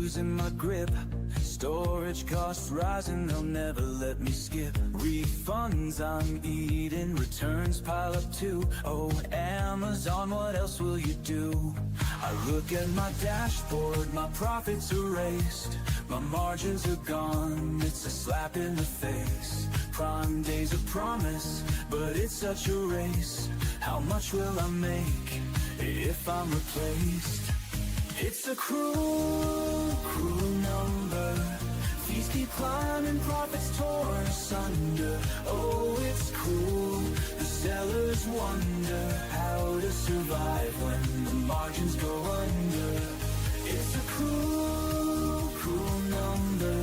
losing my grip. Storage costs rising, they'll never let me skip. Refunds I'm eating, returns pile up too. Oh, Amazon, what else will you do? I look at my dashboard, my profits erased. My margins are gone, it's a slap in the face. Prime Day's a promise, but it's such a race. How much will I make if I'm replaced? It's a cruel, cruel number. Fees keep climbing, profits torn asunder. Oh, it's cruel. The sellers wonder how to survive when the margins go under. It's a cruel, cruel number.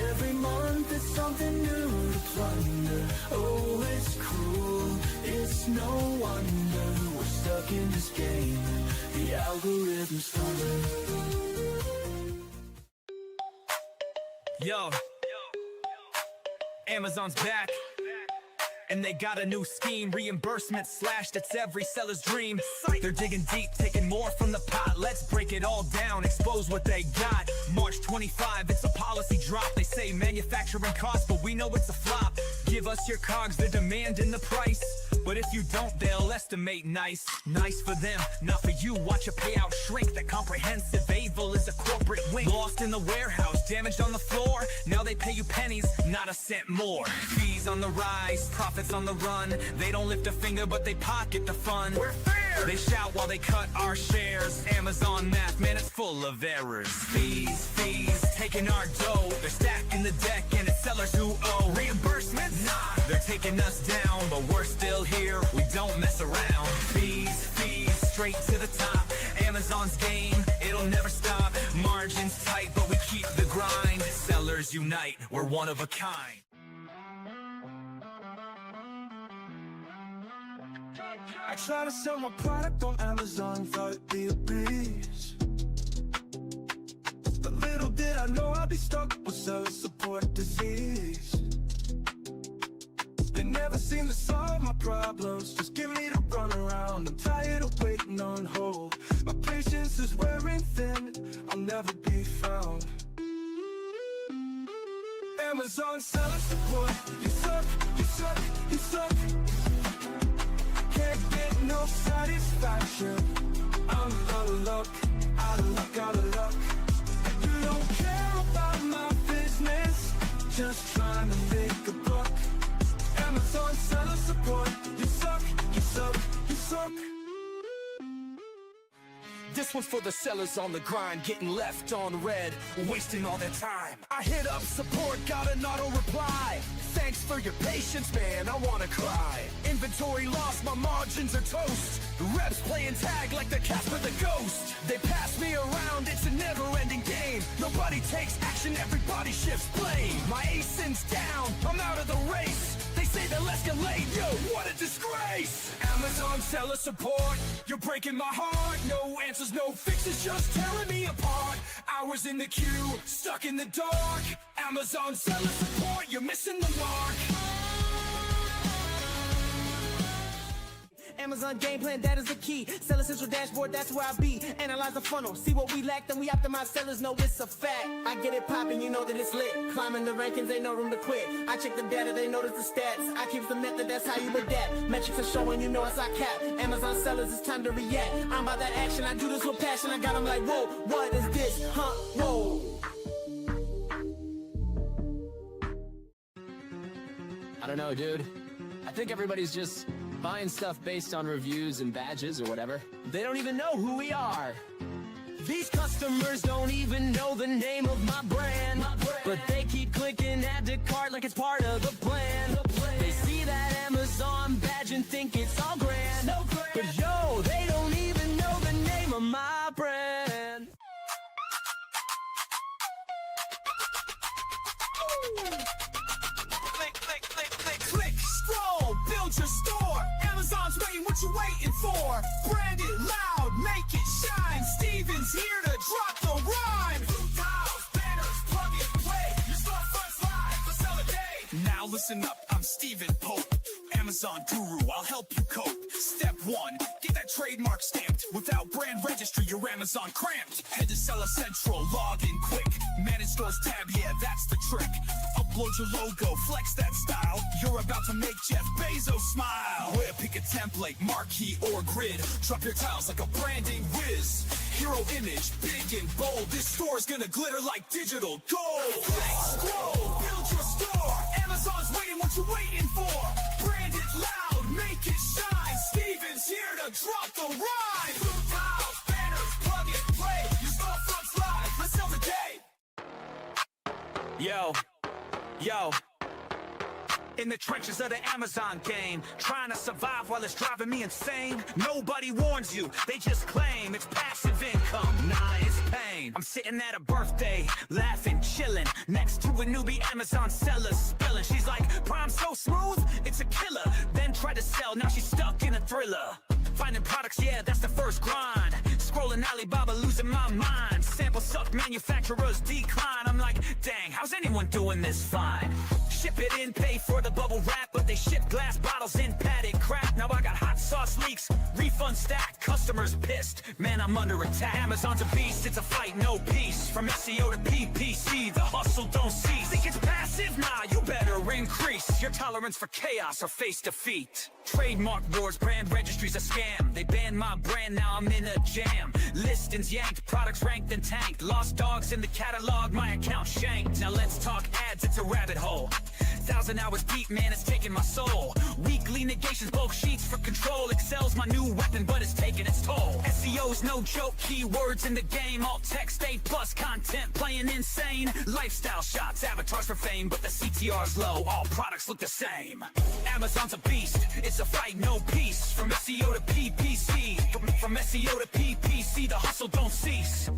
Every month it's something new to plunder. Oh, it's cruel. It's no wonder we're stuck in this game. The algorithm's thunder. Yo, Amazon's back, and they got a new scheme. Reimbursement slashed, it's every seller's dream. They're digging deep, taking more from the pot. Let's break it all down, expose what they got. March 25, it's a policy drop. They say manufacturing costs, but we know it's a flop. Give us your cogs, they're demanding the price. But if you don't, they'll estimate nice. Nice for them, not for you. Watch a payout shrink. That comprehensive evil is a corporate wing. Lost in the warehouse, damaged on the floor. Now they pay you pennies, not a cent more. Fees on the rise, profits on the run. They don't lift a finger, but they pocket the fun. We're fair! They shout while they cut our shares. Amazon math, man, it's full of errors. Fees, taking our dough. They're stacking the deck, and it's sellers who owe. Reimbursement? Nah, they're taking us down, but we're still here, we don't mess around. Fees, straight to the top. Amazon's game, it'll never stop. Margins tight, but we keep the grind. Sellers unite, we're one of a kind. I try to sell my product on Amazon, thought it'd be a breeze. But little did I know I'd be stuck with seller support disease. They never seem to solve my problems, just give me the runaround. I'm tired of waiting on hold. My patience is wearing thin, I'll never be found. Amazon seller support, you suck, you suck, you suck. Can't get no satisfaction. I'm out of luck, out of luck, out of luck. You don't care about my business, just trying to make a buck. Amazon seller support, you suck, you suck, you suck. This one's for the sellers on the grind, getting left on red, wasting all their time. I hit up support, got an auto reply. Thanks for your patience, man, I wanna cry. Inventory lost, my margins are toast. Reps playing tag like the Casper the Ghost. They pass me around, it's a never-ending game. Nobody takes action, everybody shifts blame. My ASIN's down, I'm out of the race. They say they'll escalate, yo, what a disgrace. Amazon seller support, you're breaking my heart. No answers, no fixes, just tearing me apart. Hours in the queue, stuck in the dark. Amazon seller support, you're missing the mark. Amazon game plan, that is the key. Seller central dashboard, that's where I be. Analyze the funnel, see what we lack, then we optimize. Sellers know it's a fact. I get it poppin', you know that it's lit. Climbing the rankings, ain't no room to quit. I check the data, they notice the stats. I keep the method, that's how you adapt. Metrics are showing, you know it's our cap. Amazon sellers, it's time to react. I'm about that action, I do this with passion. I got them like, whoa, what is this? Huh, whoa. I don't know, dude. I think everybody's just buying stuff based on reviews and badges or whatever. They don't even know who we are. These customers don't even know the name of my brand. But they keep clicking add to cart like it's part of the plan. They see that Amazon badge and think it's all grand. But yo, they don't even know the name of my brand. Click, scroll, build your store. Amazon's waiting, what you waiting for? Brand it loud, make it shine. Steven's here to drop the rhyme. Blue tiles, banners, plug and play. Your storefront's live, let's sell a day. Now listen up, I'm Steven Pope, Amazon guru, I'll help you cope. Step 1, get that trademark stamped. Without brand registry, your Amazon cramped. Head to Seller Central, log in plus tab, yeah, that's the trick. Upload your logo, flex that style. You're about to make Jeff Bezos smile. Where pick a template, marquee or grid. Drop your tiles like a branding whiz. Hero image, big and bold. This store's gonna glitter like digital gold. Scroll, build your store. Amazon's waiting, what you waiting for? Brand it loud, make it shine. Steven's here to drop the rhyme. Blue tiles, banners, plug and play. Your storefront's live, let's sell the day. Yo. In the trenches of the Amazon game, trying to survive while it's driving me insane. Nobody warns you, they just claim it's passive income. Nah, it's pain. I'm sitting at a birthday, laughing, chilling, next to a newbie Amazon seller spilling. She's like, Prime so smooth, it's a killer. Then tried to sell, now she's stuck in a thriller. Finding products, yeah, that's the first grind. Scrolling Alibaba, losing my mind. Sample suck, manufacturers decline. I'm like, dang, how's anyone doing this fine? Ship it in, pay for the bubble wrap, but they ship glass bottles in padded crap. Now I got hot sauce leaks, refund stack, customers pissed. Man, I'm under attack. Amazon's a beast, it's a fight, no peace. From SEO to PPC, the hustle don't cease. Think it's passive? Nah, you better increase your tolerance for chaos or face defeat. Trademark wars, brand registry's a scam. They banned my brand, now I'm in a jam. Listings yanked, products ranked and tanked. Lost dogs in the catalog, my account shanked. Now let's talk ads, it's a rabbit hole. 1,000 hours deep, man, it's taking my soul. Weekly negations, bulk sheets for control. Excel's my new weapon, but it's taking its toll. SEO's no joke, keywords in the game. Alt text, A+ content, playing insane. Lifestyle shots, avatars for fame, but the CTR's low, all products look the same. Amazon's a beast, it's a fight, no peace. From SEO to PPC, from SEO to PPC, the hustle don't cease.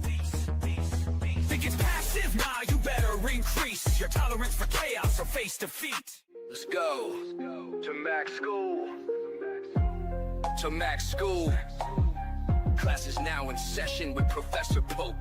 Think it's passive? Nah, you better increase your tolerance for chaos or face defeat. Let's go to Mac School. To Mac School. Class is now in session with Professor Pope.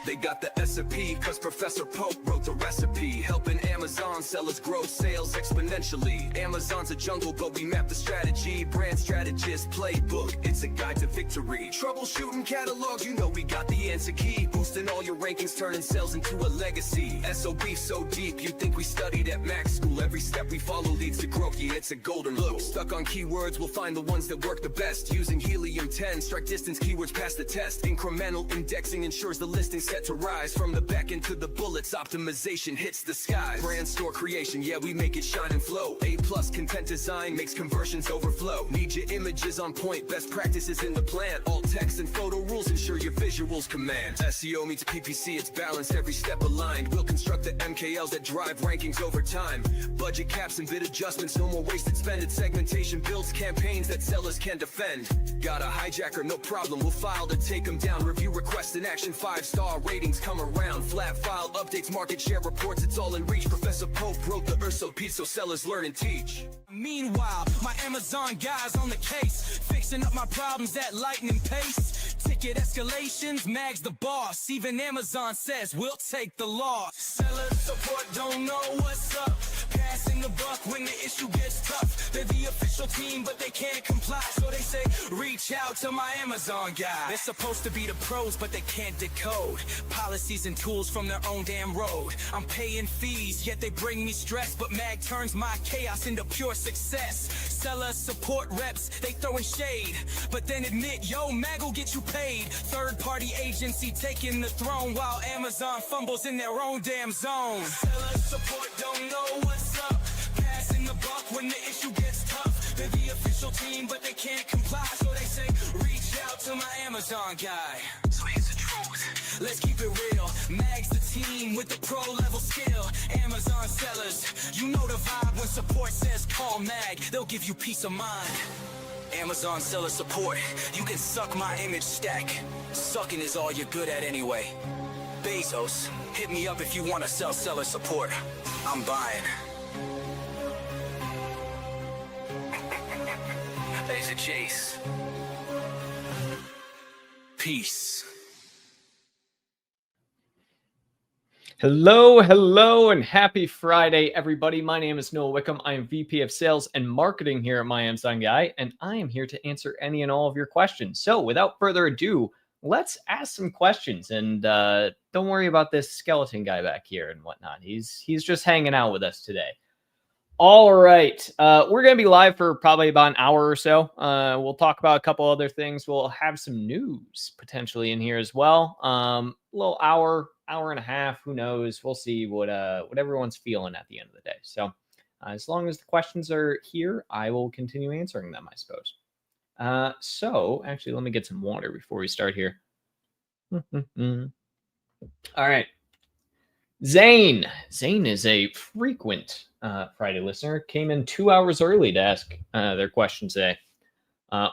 They got the SOP, cause Professor Pope wrote the recipe. Helping Amazon sellers grow sales exponentially. Amazon's a jungle, but we map the strategy. Brand strategist playbook, it's a guide to victory. Troubleshooting catalog, you know we got the answer key. Boosting all your rankings, turning sales into a legacy. SOB so deep, you'd think we studied at Mac School. Every step we follow leads to growth, yeah, it's a golden loop. Stuck on keywords, we'll find the ones that work the best. Using Helium 10, strike distance keywords pass the test. Incremental indexing ensures the listing set to rise. From the back end to the bullets, optimization hits the skies. Brand store creation, yeah, we make it shine and flow. A+ content design makes conversions overflow. Need your images on point, best practices in the plan. Alt text and photo rules ensure your visuals command. SEO meets PPC, it's balanced, every step aligned. We'll construct the MKLs that drive rankings over time. Budget caps and bid adjustments, no more wasted spending. Segmentation builds campaigns that sellers can defend. Got a hijacker, no problem, we'll file to take them down. Review requests in action, 5-star ratings come around. Flat file updates, market share reports, it's all in reach. Professor Pope wrote the SOP so sellers learn and teach. Meanwhile, my Amazon guys on the case, fixing up my problems at lightning pace. Ticket escalations, Mag's the boss. Even Amazon says we'll take the loss. Seller support don't know what's up. Passing the buck when the issue gets tough. They're the official team, but they can't comply. So they say, reach out to my Amazon guy. They're supposed to be the pros, but they can't decode policies and tools from their own damn road. I'm paying fees, yet they bring me stress. But Mag turns my chaos into pure success. Seller support reps, they throwing shade, but then admit, yo, Mag will get you paid. Third-party agency taking the throne while Amazon fumbles in their own damn zone. Seller support don't know what's up. Passing the buck when the issue gets tough. They're the official team, but they can't comply. So they say, reach out to my Amazon guy. So here's the truth, let's keep it real. Mag's the team with the pro-level skill. Amazon sellers, you know the vibe when support says call Mag. They'll give you peace of mind. Amazon seller support, you can suck my image stack. Sucking is all you're good at anyway. Bezos, hit me up if you want to sell seller support. I'm buying. There's a chase. Peace. Hello, and happy Friday, everybody. My name is Noah Wickham. I am VP of Sales and Marketing here at My Amazon Guy, and I am here to answer any and all of your questions. So without further ado, let's ask some questions. And don't worry about this skeleton guy back here and whatnot. He's just hanging out with us today. All right. We're going to be live for probably about an hour or so. We'll talk about a couple other things. We'll have some news potentially in here as well. Little hour and a half. Who knows? We'll see what everyone's feeling at the end of the day. So as long as the questions are here, I will continue answering them, I suppose. So actually, let me get some water before we start here. All right. Zane is a frequent Friday listener. Came in 2 hours early to ask their question today.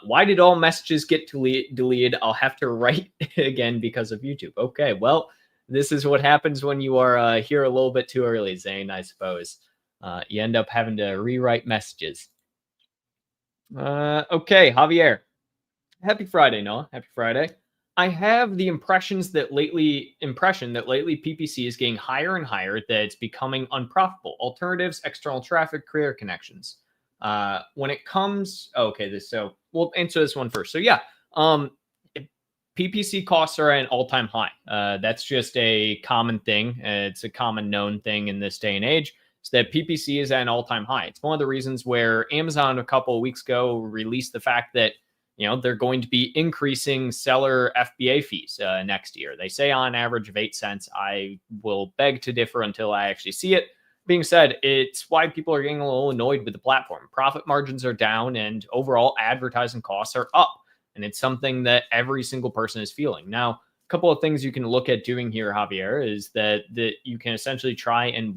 Why did all messages get deleted? I'll have to write again because of YouTube. Okay, well, this is what happens when you are here a little bit too early, Zane, I suppose. You end up having to rewrite messages. Okay, Javier. Happy Friday, Noah. Happy Friday. I have the impression that lately PPC is getting higher and higher, that it's becoming unprofitable. Alternatives, external traffic, career connections. When it comes, so we'll answer this one first. So yeah, PPC costs are at an all-time high. That's just a common thing. It's a common known thing in this day and age. So that PPC is at an all-time high. It's one of the reasons where Amazon a couple of weeks ago released the fact that they're going to be increasing seller FBA fees next year. They say on average of 8 cents. I will beg to differ until I actually see it. Being said, it's why people are getting a little annoyed with the platform. Profit margins are down and overall advertising costs are up. And it's something that every single person is feeling. Now, a couple of things you can look at doing here, Javier, is that you can essentially try and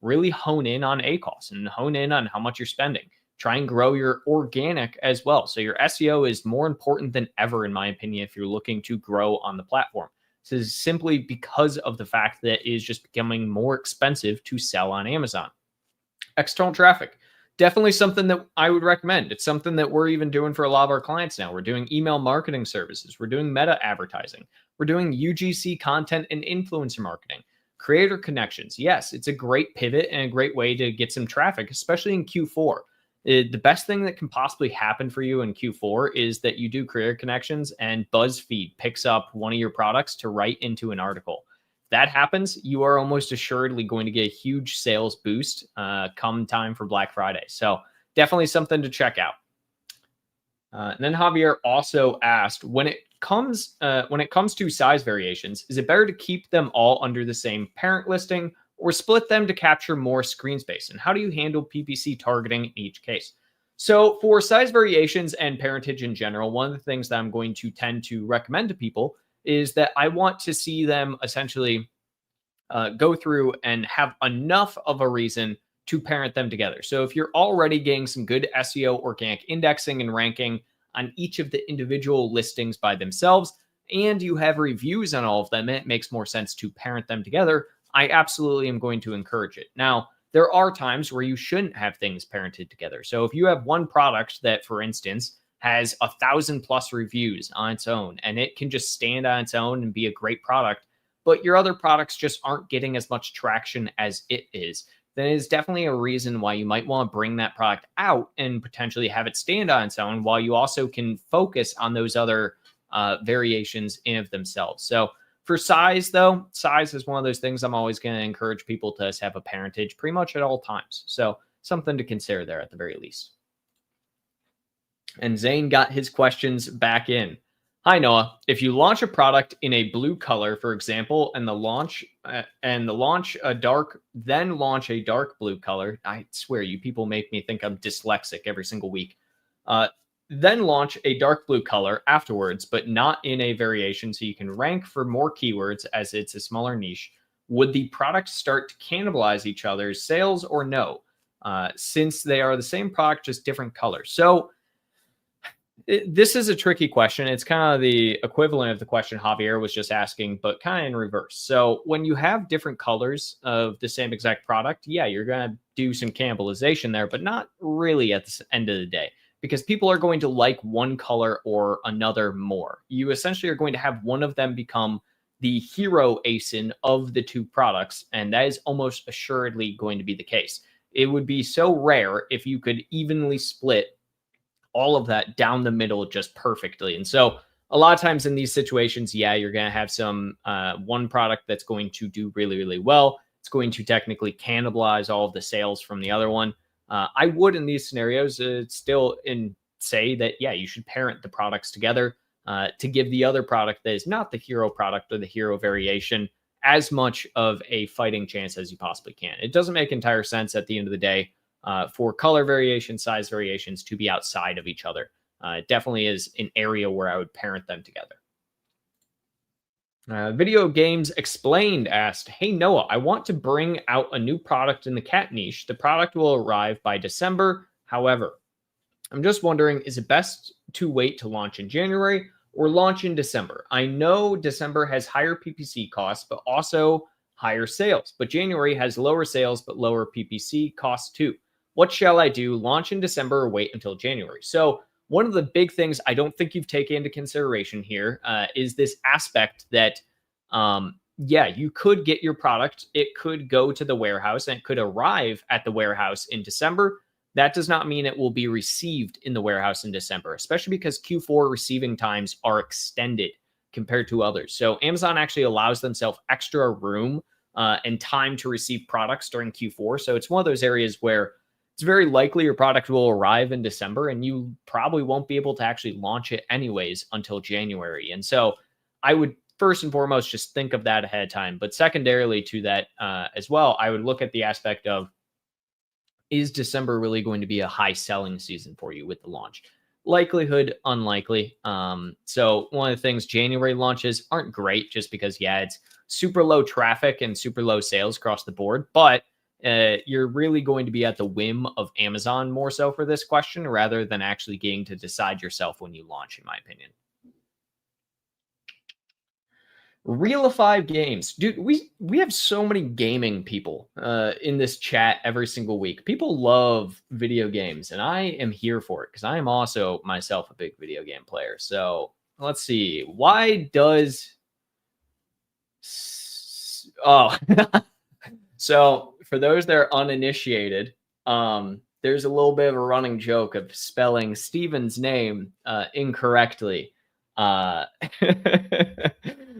really hone in on ACoS and hone in on how much you're spending. Try and grow your organic as well. So your SEO is more important than ever, in my opinion, if you're looking to grow on the platform. This is simply because of the fact that it is just becoming more expensive to sell on Amazon. External traffic, definitely something that I would recommend. It's something that we're even doing for a lot of our clients now. We're doing email marketing services. We're doing meta advertising. We're doing UGC content and influencer marketing. Creator connections. Yes, it's a great pivot and a great way to get some traffic, especially in Q4. The best thing that can possibly happen for you in Q4 is that you do career connections and BuzzFeed picks up one of your products to write into an article. If that happens, you are almost assuredly going to get a huge sales boost come time for Black Friday. So definitely something to check out. And then Javier also asked, when it comes to size variations, is it better to keep them all under the same parent listing or split them to capture more screen space? And how do you handle PPC targeting in each case? So for size variations and parentage in general, one of the things that I'm going to tend to recommend to people is that I want to see them essentially go through and have enough of a reason to parent them together. So if you're already getting some good SEO organic indexing and ranking on each of the individual listings by themselves, and you have reviews on all of them, it makes more sense to parent them together. I absolutely am going to encourage it. Now, there are times where you shouldn't have things parented together. So if you have one product that, for instance, has 1,000+ reviews on its own, and it can just stand on its own and be a great product, but your other products just aren't getting as much traction as it is, then it is definitely a reason why you might want to bring that product out and potentially have it stand on its own while you also can focus on those other variations in of themselves. So for size, though, size is one of those things I'm always going to encourage people to have a parentage pretty much at all times. So something to consider there at the very least. And Zane got his questions back in. Hi, Noah. If you launch a product in a blue color, for example, and launch a dark blue color, I swear you people make me think I'm dyslexic every single week. Then launch a dark blue color afterwards, but not in a variation so you can rank for more keywords as it's a smaller niche. Would the products start to cannibalize each other's sales or no? Since they are the same product, just different colors. So this is a tricky question. It's kind of the equivalent of the question Javier was just asking, but kind of in reverse. So when you have different colors of the same exact product, yeah, you're going to do some cannibalization there, but not really at the end of the day, because people are going to like one color or another more. You essentially are going to have one of them become the hero ASIN of the two products, and that is almost assuredly going to be the case. It would be so rare if you could evenly split all of that down the middle just perfectly. And so a lot of times in these situations, yeah, you're going to have some one product that's going to do really, really well. It's going to technically cannibalize all of the sales from the other one. I would, in these scenarios, still say that, yeah, you should parent the products together to give the other product that is not the hero product or the hero variation as much of a fighting chance as you possibly can. It doesn't make entire sense at the end of the day for color variation, size variations to be outside of each other. It definitely is an area where I would parent them together. Video Games Explained asked, hey, Noah, I want to bring out a new product in the cat niche. The product will arrive by December. However, I'm just wondering, is it best to wait to launch in January or launch in December? I know December has higher PPC costs, but also higher sales. But January has lower sales, but lower PPC costs too. What shall I do? Launch in December or wait until January? So one of the big things I don't think you've taken into consideration here is this aspect that, yeah, you could get your product. It could go to the warehouse and it could arrive at the warehouse in December. That does not mean it will be received in the warehouse in December, especially because Q4 receiving times are extended compared to others. So Amazon actually allows themselves extra room and time to receive products during Q4. So it's one of those areas where it's very likely your product will arrive in December and you probably won't be able to actually launch it anyways until January. And so I would first and foremost just think of that ahead of time. But secondarily to that as well, I would look at the aspect of, is December really going to be a high selling season for you with the launch? Likelihood, unlikely. So one of the things, January launches aren't great just because, yeah, it's super low traffic and super low sales across the board, but you're really going to be at the whim of Amazon more so for this question rather than actually getting to decide yourself when you launch, in my opinion. Reel of 5 Games. Dude, we have so many gaming people in this chat every single week. People love video games, and I am here for it because I am also myself a big video game player. So let's see. Why does... Oh, so for those that are uninitiated, there's a little bit of a running joke of spelling Steven's name incorrectly.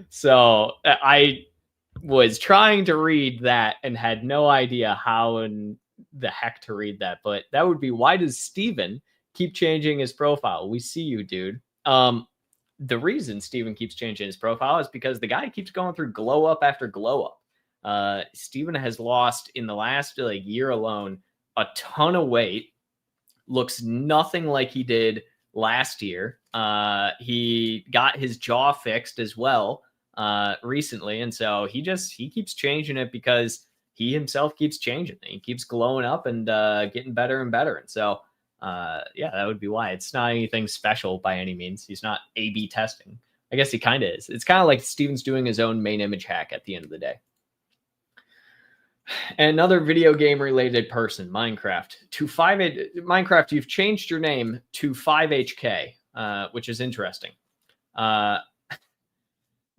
So I was trying to read that and had no idea how in the heck to read that, but that would be, why does Steven keep changing his profile? We see you, dude. The reason Steven keeps changing his profile is because the guy keeps going through glow up after glow up. Steven has lost in the last year alone a ton of weight, looks nothing like he did last year. He got his jaw fixed as well recently, and so he keeps changing it because he himself keeps changing it. He keeps glowing up and getting better and better. And so yeah, that would be why. It's not anything special by any means. He's not A/B testing. I guess he kind of is. It's kind of like Steven's doing his own main image hack at the end of the day. Another video game related person, Minecraft. Minecraft, you've changed your name to 5HK, which is interesting.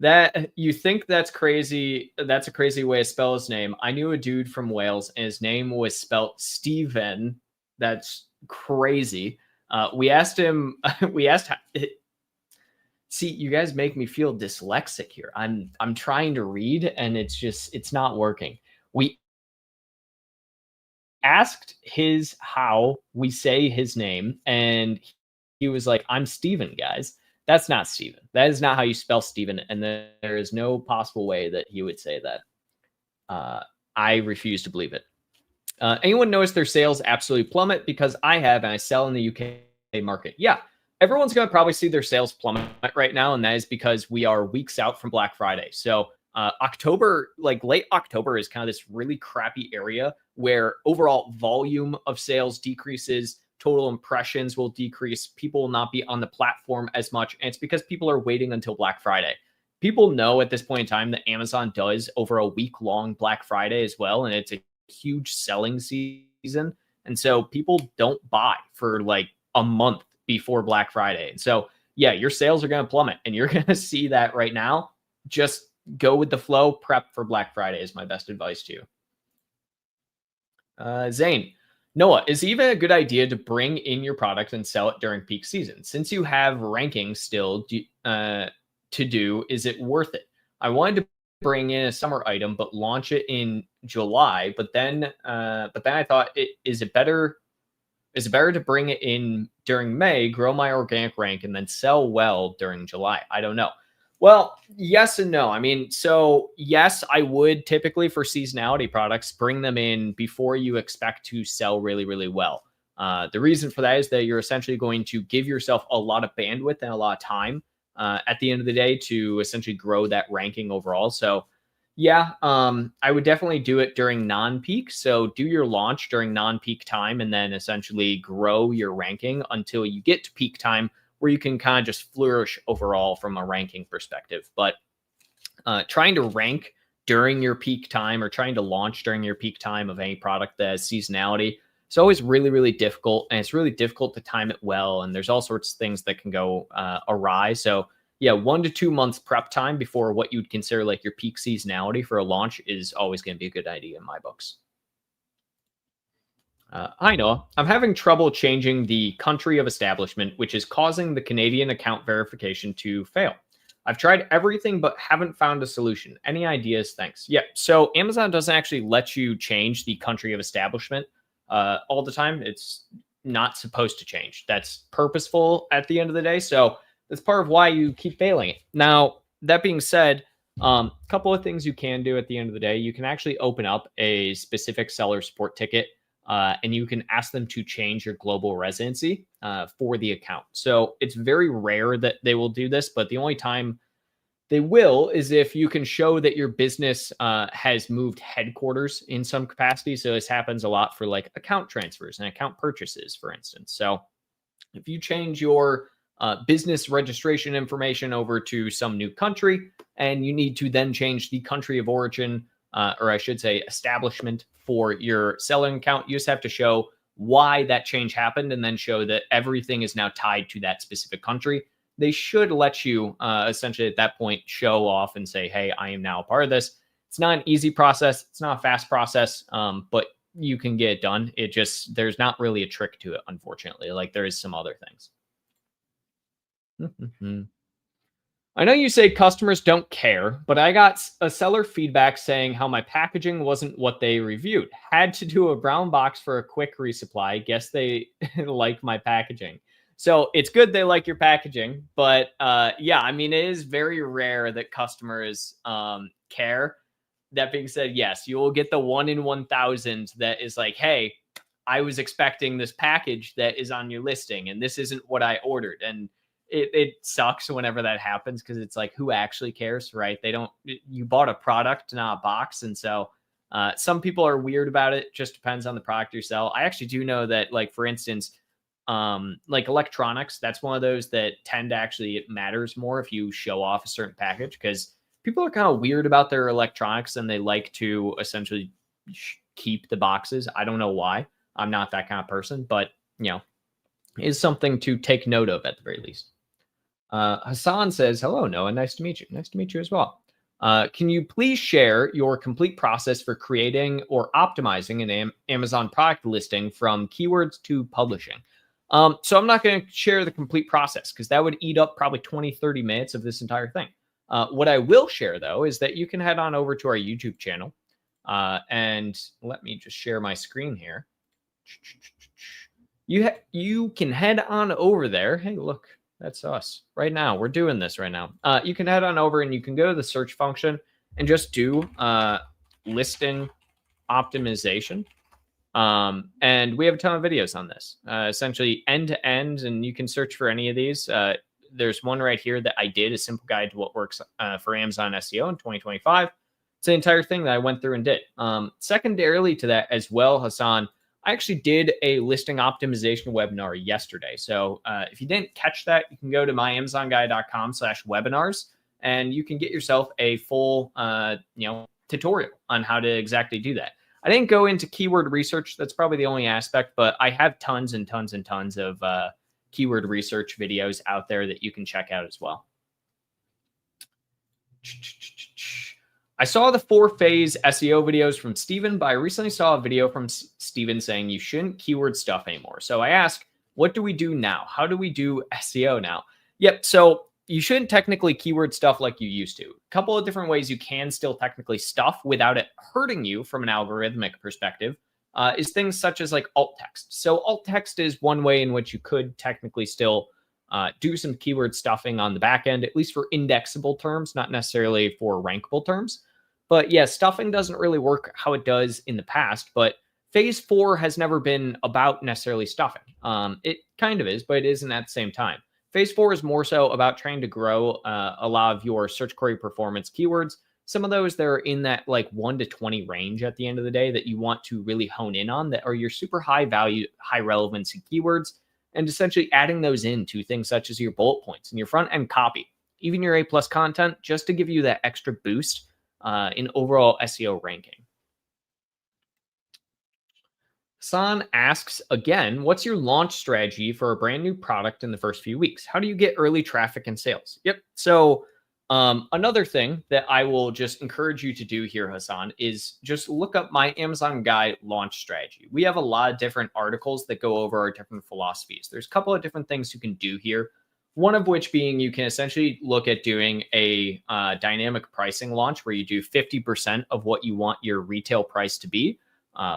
That you think that's crazy. That's a crazy way to spell his name. I knew a dude from Wales and his name was spelt Steven. That's crazy. We asked him, see, you guys make me feel dyslexic here. I'm trying to read and it's not working. We asked how we say his name, and he was like, I'm Steven, guys. That's not Steven. That is not how you spell Steven, and there is no possible way that he would say that. I refuse to believe it. Anyone notice their sales absolutely plummet? Because I have, and I sell in the UK market. Yeah, everyone's going to probably see their sales plummet right now, and that is because we are weeks out from Black Friday. So October, late October, is kind of this really crappy area where overall volume of sales decreases, total impressions will decrease, people will not be on the platform as much, and it's because people are waiting until Black Friday. People know at this point in time that Amazon does over a week-long Black Friday as well, and it's a huge selling season, and so people don't buy for a month before Black Friday. And so, yeah, your sales are going to plummet, and you're going to see that right now. Just go with the flow, prep for Black Friday is my best advice to you. Zane, Noah, is it even a good idea to bring in your product and sell it during peak season? Since you have ranking still to do, is it worth it? I wanted to bring in a summer item, but launch it in July. But then I thought, is it better to bring it in during May, grow my organic rank, and then sell well during July? I don't know. Well, yes and no. I mean, so yes, I would typically for seasonality products bring them in before you expect to sell really, really well. The reason for that is that you're essentially going to give yourself a lot of bandwidth and a lot of time at the end of the day to essentially grow that ranking overall. So yeah, I would definitely do it during non-peak. So do your launch during non-peak time and then essentially grow your ranking until you get to peak time, where you can kind of just flourish overall from a ranking perspective. But trying to rank during your peak time or trying to launch during your peak time of any product that has seasonality, it's always really, really difficult. And it's really difficult to time it well. And there's all sorts of things that can go awry. So yeah, 1 to 2 months prep time before what you'd consider like your peak seasonality for a launch is always going to be a good idea in my books. Hi, Noah. I'm having trouble changing the country of establishment, which is causing the Canadian account verification to fail. I've tried everything, but haven't found a solution. Any ideas? Thanks. Yeah. So Amazon doesn't actually let you change the country of establishment all the time. It's not supposed to change. That's purposeful at the end of the day. So that's part of why you keep failing it. Now, that being said, a couple of things you can do at the end of the day. You can actually open up a specific seller support ticket and you can ask them to change your global residency for the account. So it's very rare that they will do this, but the only time they will is if you can show that your business has moved headquarters in some capacity. So this happens a lot for like account transfers and account purchases, for instance. So if you change your business registration information over to some new country and you need to then change the country of origin, or I should say establishment for your selling account, you just have to show why that change happened and then show that everything is now tied to that specific country. They should let you essentially at that point show off and say, hey, I am now a part of this. It's not an easy process. It's not a fast process, but you can get it done. It just, there's not really a trick to it, unfortunately. Like there is some other things. I know you say customers don't care, but I got a seller feedback saying how my packaging wasn't what they reviewed. Had to do a brown box for a quick resupply. Guess they like my packaging. So it's good they like your packaging, but yeah, I mean, it is very rare that customers care. That being said, yes, you will get the 1 in 1,000 that is like, hey, I was expecting this package that is on your listing and this isn't what I ordered. And it sucks whenever that happens because it's like, who actually cares, right? They don't, you bought a product, not a box. And so some people are weird about it. Just depends on the product you sell. I actually do know that, like, for instance, like electronics, that's one of those that tend to actually, it matters more if you show off a certain package because people are kind of weird about their electronics and they like to essentially keep the boxes. I don't know why. I'm not that kind of person, but you know, is something to take note of at the very least. Hassan says, hello, Noah. Nice to meet you. Nice to meet you as well. Can you please share your complete process for creating or optimizing an Amazon product listing from keywords to publishing? So I'm not going to share the complete process because that would eat up probably 20, 30 minutes of this entire thing. What I will share, though, is that you can head on over to our YouTube channel. And let me just share my screen here. You can head on over there. Hey, look. That's us right now. We're doing this right now. You can head on over and you can go to the search function and just do listing optimization. And we have a ton of videos on this, essentially end to end, and you can search for any of these. There's one right here that I did, a simple guide to what works for Amazon SEO in 2025. It's the entire thing that I went through and did. Secondarily to that as well, Hassan, I actually did a listing optimization webinar yesterday. So if you didn't catch that, you can go to myamazonguy.com/webinars and you can get yourself a full tutorial on how to exactly do that. I didn't go into keyword research. That's probably the only aspect, but I have tons and tons and tons of keyword research videos out there that you can check out as well. I saw the 4-phase SEO videos from Steven, but I recently saw a video from Steven saying you shouldn't keyword stuff anymore. So I ask, what do we do now? How do we do SEO now? Yep. So you shouldn't technically keyword stuff like you used to. A couple of different ways you can still technically stuff without it hurting you from an algorithmic perspective is things such as like alt text. So alt text is one way in which you could technically still do some keyword stuffing on the back end, at least for indexable terms, not necessarily for rankable terms. But yeah, stuffing doesn't really work how it does in the past, but phase 4 has never been about necessarily stuffing. It kind of is, but it isn't at the same time. Phase 4 is more so about trying to grow a lot of your search query performance keywords. Some of those that are in that like 1 to 20 range at the end of the day that you want to really hone in on, that are your super high value, high relevancy keywords, and essentially adding those into things such as your bullet points and your front end copy, even your A+ content, just to give you that extra boost in overall SEO ranking. San asks again, what's your launch strategy for a brand new product in the first few weeks? How do you get early traffic and sales? Yep. So another thing that I will just encourage you to do here, Hassan, is just look up my Amazon Guide launch strategy. We have a lot of different articles that go over our different philosophies. There's a couple of different things you can do here. One of which being you can essentially look at doing a dynamic pricing launch where you do 50% of what you want your retail price to be.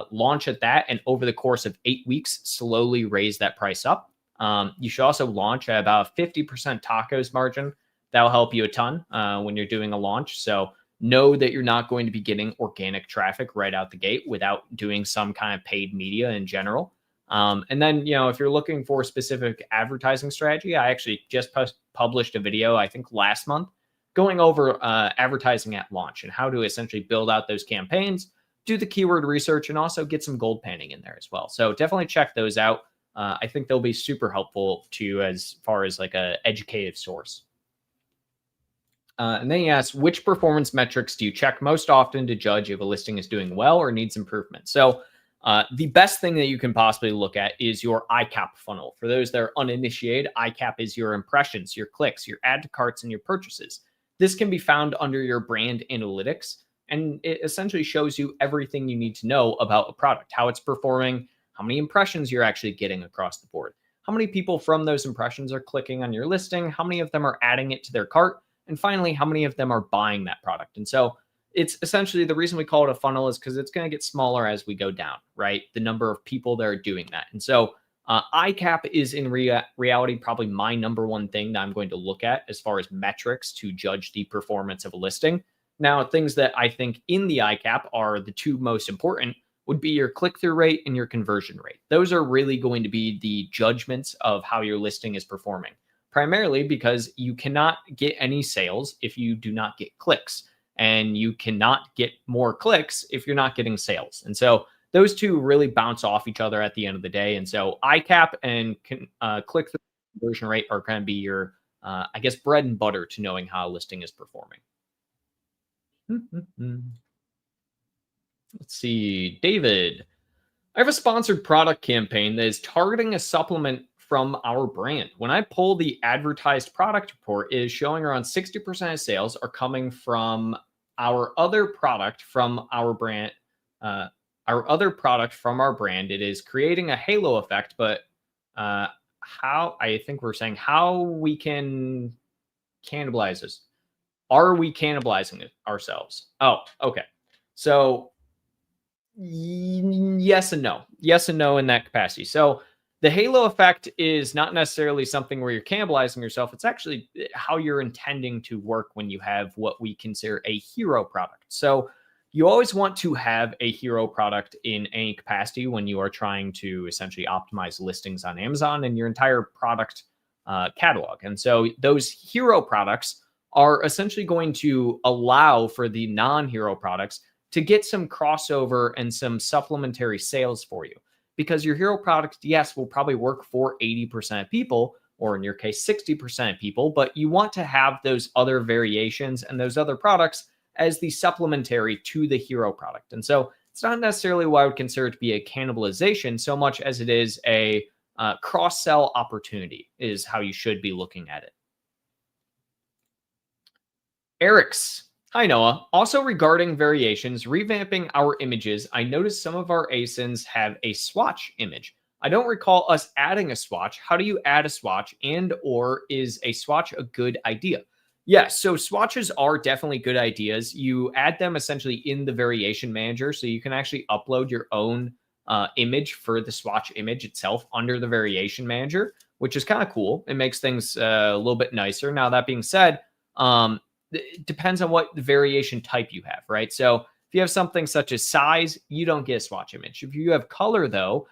Launch at that, and over the course of 8 weeks, slowly raise that price up. You should also launch at about a 50% tacos margin. That'll help you a ton when you're doing a launch. So know that you're not going to be getting organic traffic right out the gate without doing some kind of paid media in general. And then, if you're looking for a specific advertising strategy, I actually just published a video, I think last month, going over advertising at launch and how to essentially build out those campaigns, do the keyword research, and also get some gold panning in there as well. So definitely check those out. I think they'll be super helpful to you as far as like a educative source. And then he asks, which performance metrics do you check most often to judge if a listing is doing well or needs improvement? So the best thing that you can possibly look at is your ICAP funnel. For those that are uninitiated, ICAP is your impressions, your clicks, your add to carts, and your purchases. This can be found under your brand analytics, and it essentially shows you everything you need to know about a product, how it's performing, how many impressions you're actually getting across the board, how many people from those impressions are clicking on your listing, how many of them are adding it to their cart, and finally, how many of them are buying that product. And so it's essentially, the reason we call it a funnel is because it's going to get smaller as we go down, right? The number of people that are doing that. And so ICAP is in reality probably my number one thing that I'm going to look at as far as metrics to judge the performance of a listing. Now, things that I think in the ICAP are the two most important would be your click-through rate and your conversion rate. Those are really going to be the judgments of how your listing is performing, primarily because you cannot get any sales if you do not get clicks, and you cannot get more clicks if you're not getting sales. And so those two really bounce off each other at the end of the day. And so ICAP and click-through conversion rate are going to be your, I guess, bread and butter to knowing how a listing is performing. Let's see, David. I have a sponsored product campaign that is targeting a supplement from our brand. When I pull the advertised product report, it is showing around 60% of sales are coming from our other product from our brand. It is creating a halo effect, but how I think we're saying how we can cannibalize this. Are we cannibalizing it ourselves? Oh, okay. So yes and no. Yes and no in that capacity. So the halo effect is not necessarily something where you're cannibalizing yourself. It's actually how you're intending to work when you have what we consider a hero product. So you always want to have a hero product in any capacity when you are trying to essentially optimize listings on Amazon and your entire product catalog. And so those hero products are essentially going to allow for the non-hero products to get some crossover and some supplementary sales for you. Because your hero product, yes, will probably work for 80% of people, or in your case, 60% of people, but you want to have those other variations and those other products as the supplementary to the hero product. And so it's not necessarily what I would consider to be a cannibalization so much as it is a cross-sell opportunity is how you should be looking at it. Eric's. Hi, Noah. Also regarding variations, revamping our images, I noticed some of our ASINs have a swatch image. I don't recall us adding a swatch. How do you add a swatch, and or is a swatch a good idea? Yeah, so swatches are definitely good ideas. You add them essentially in the variation manager, so you can actually upload your own image for the swatch image itself under the variation manager, which is kind of cool. It makes things a little bit nicer. Now, that being said, it depends on what the variation type you have, right? So if you have something such as size, you don't get a swatch image. If you have color, though,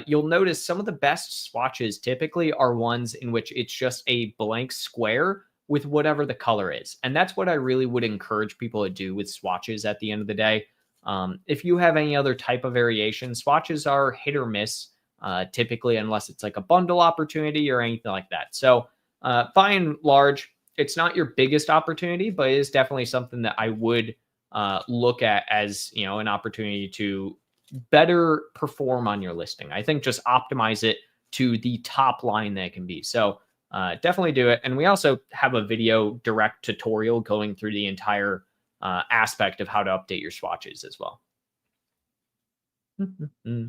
you'll notice some of the best swatches typically are ones in which it's just a blank square with whatever the color is. And that's what I really would encourage people to do with swatches at the end of the day. If you have any other type of variation, swatches are hit or miss, typically, unless it's like a bundle opportunity or anything like that. So by and large, it's not your biggest opportunity, but it is definitely something that I would look at as, you know, an opportunity to better perform on your listing. I think just optimize it to the top line that it can be. So definitely do it. And we also have a video direct tutorial going through the entire aspect of how to update your swatches as well. Let's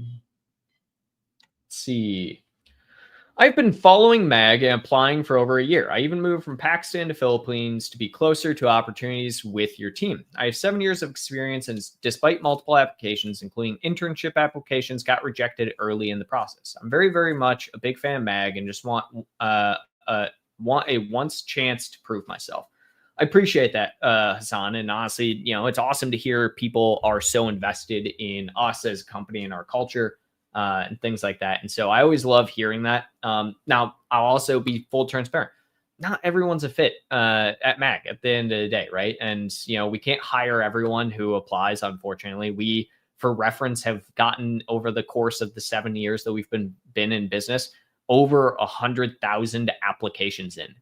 see. I've been following MAG and applying for over a year. I even moved from Pakistan to Philippines to be closer to opportunities with your team. I have 7 years of experience, and despite multiple applications, including internship applications, got rejected early in the process. I'm very, very much a big fan of MAG and just want a once chance to prove myself. I appreciate that, Hassan. And honestly, you know, it's awesome to hear people are so invested in us as a company and our culture. And things like that. And so I always love hearing that. Now, I'll also be full transparent. Not everyone's a fit at MAG at the end of the day, right? And, you know, we can't hire everyone who applies, unfortunately. We, for reference, have gotten over the course of the 7 years that we've been in business, over 100,000 applications in.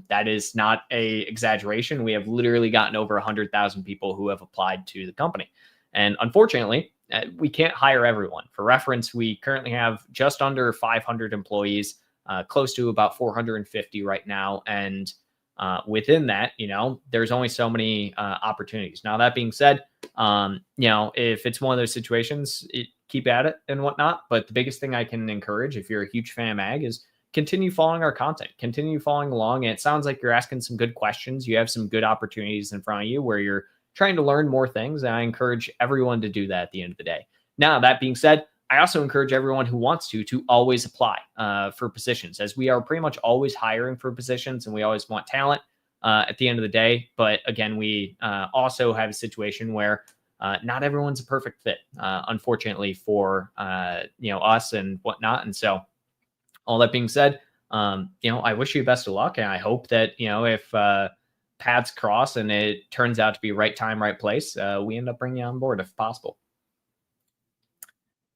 That is not a exaggeration. We have literally gotten over 100,000 people who have applied to the company. And unfortunately, we can't hire everyone. For reference, we currently have just under 500 employees, close to about 450 right now. And within that, you know, there's only so many opportunities. Now, that being said, you know, if it's one of those situations, keep at it and whatnot. But the biggest thing I can encourage, if you're a huge fan of MAG, is continue following our content, continue following along. And it sounds like you're asking some good questions. You have some good opportunities in front of you where you're trying to learn more things. And I encourage everyone to do that at the end of the day. Now, that being said, I also encourage everyone who wants to always apply for positions, as we are pretty much always hiring for positions and we always want talent at the end of the day. But again, we also have a situation where not everyone's a perfect fit, unfortunately, for you know, us and whatnot. And so all that being said, you know, I wish you best of luck. And I hope that, you know, if paths cross and it turns out to be right time, right place, we end up bringing you on board if possible.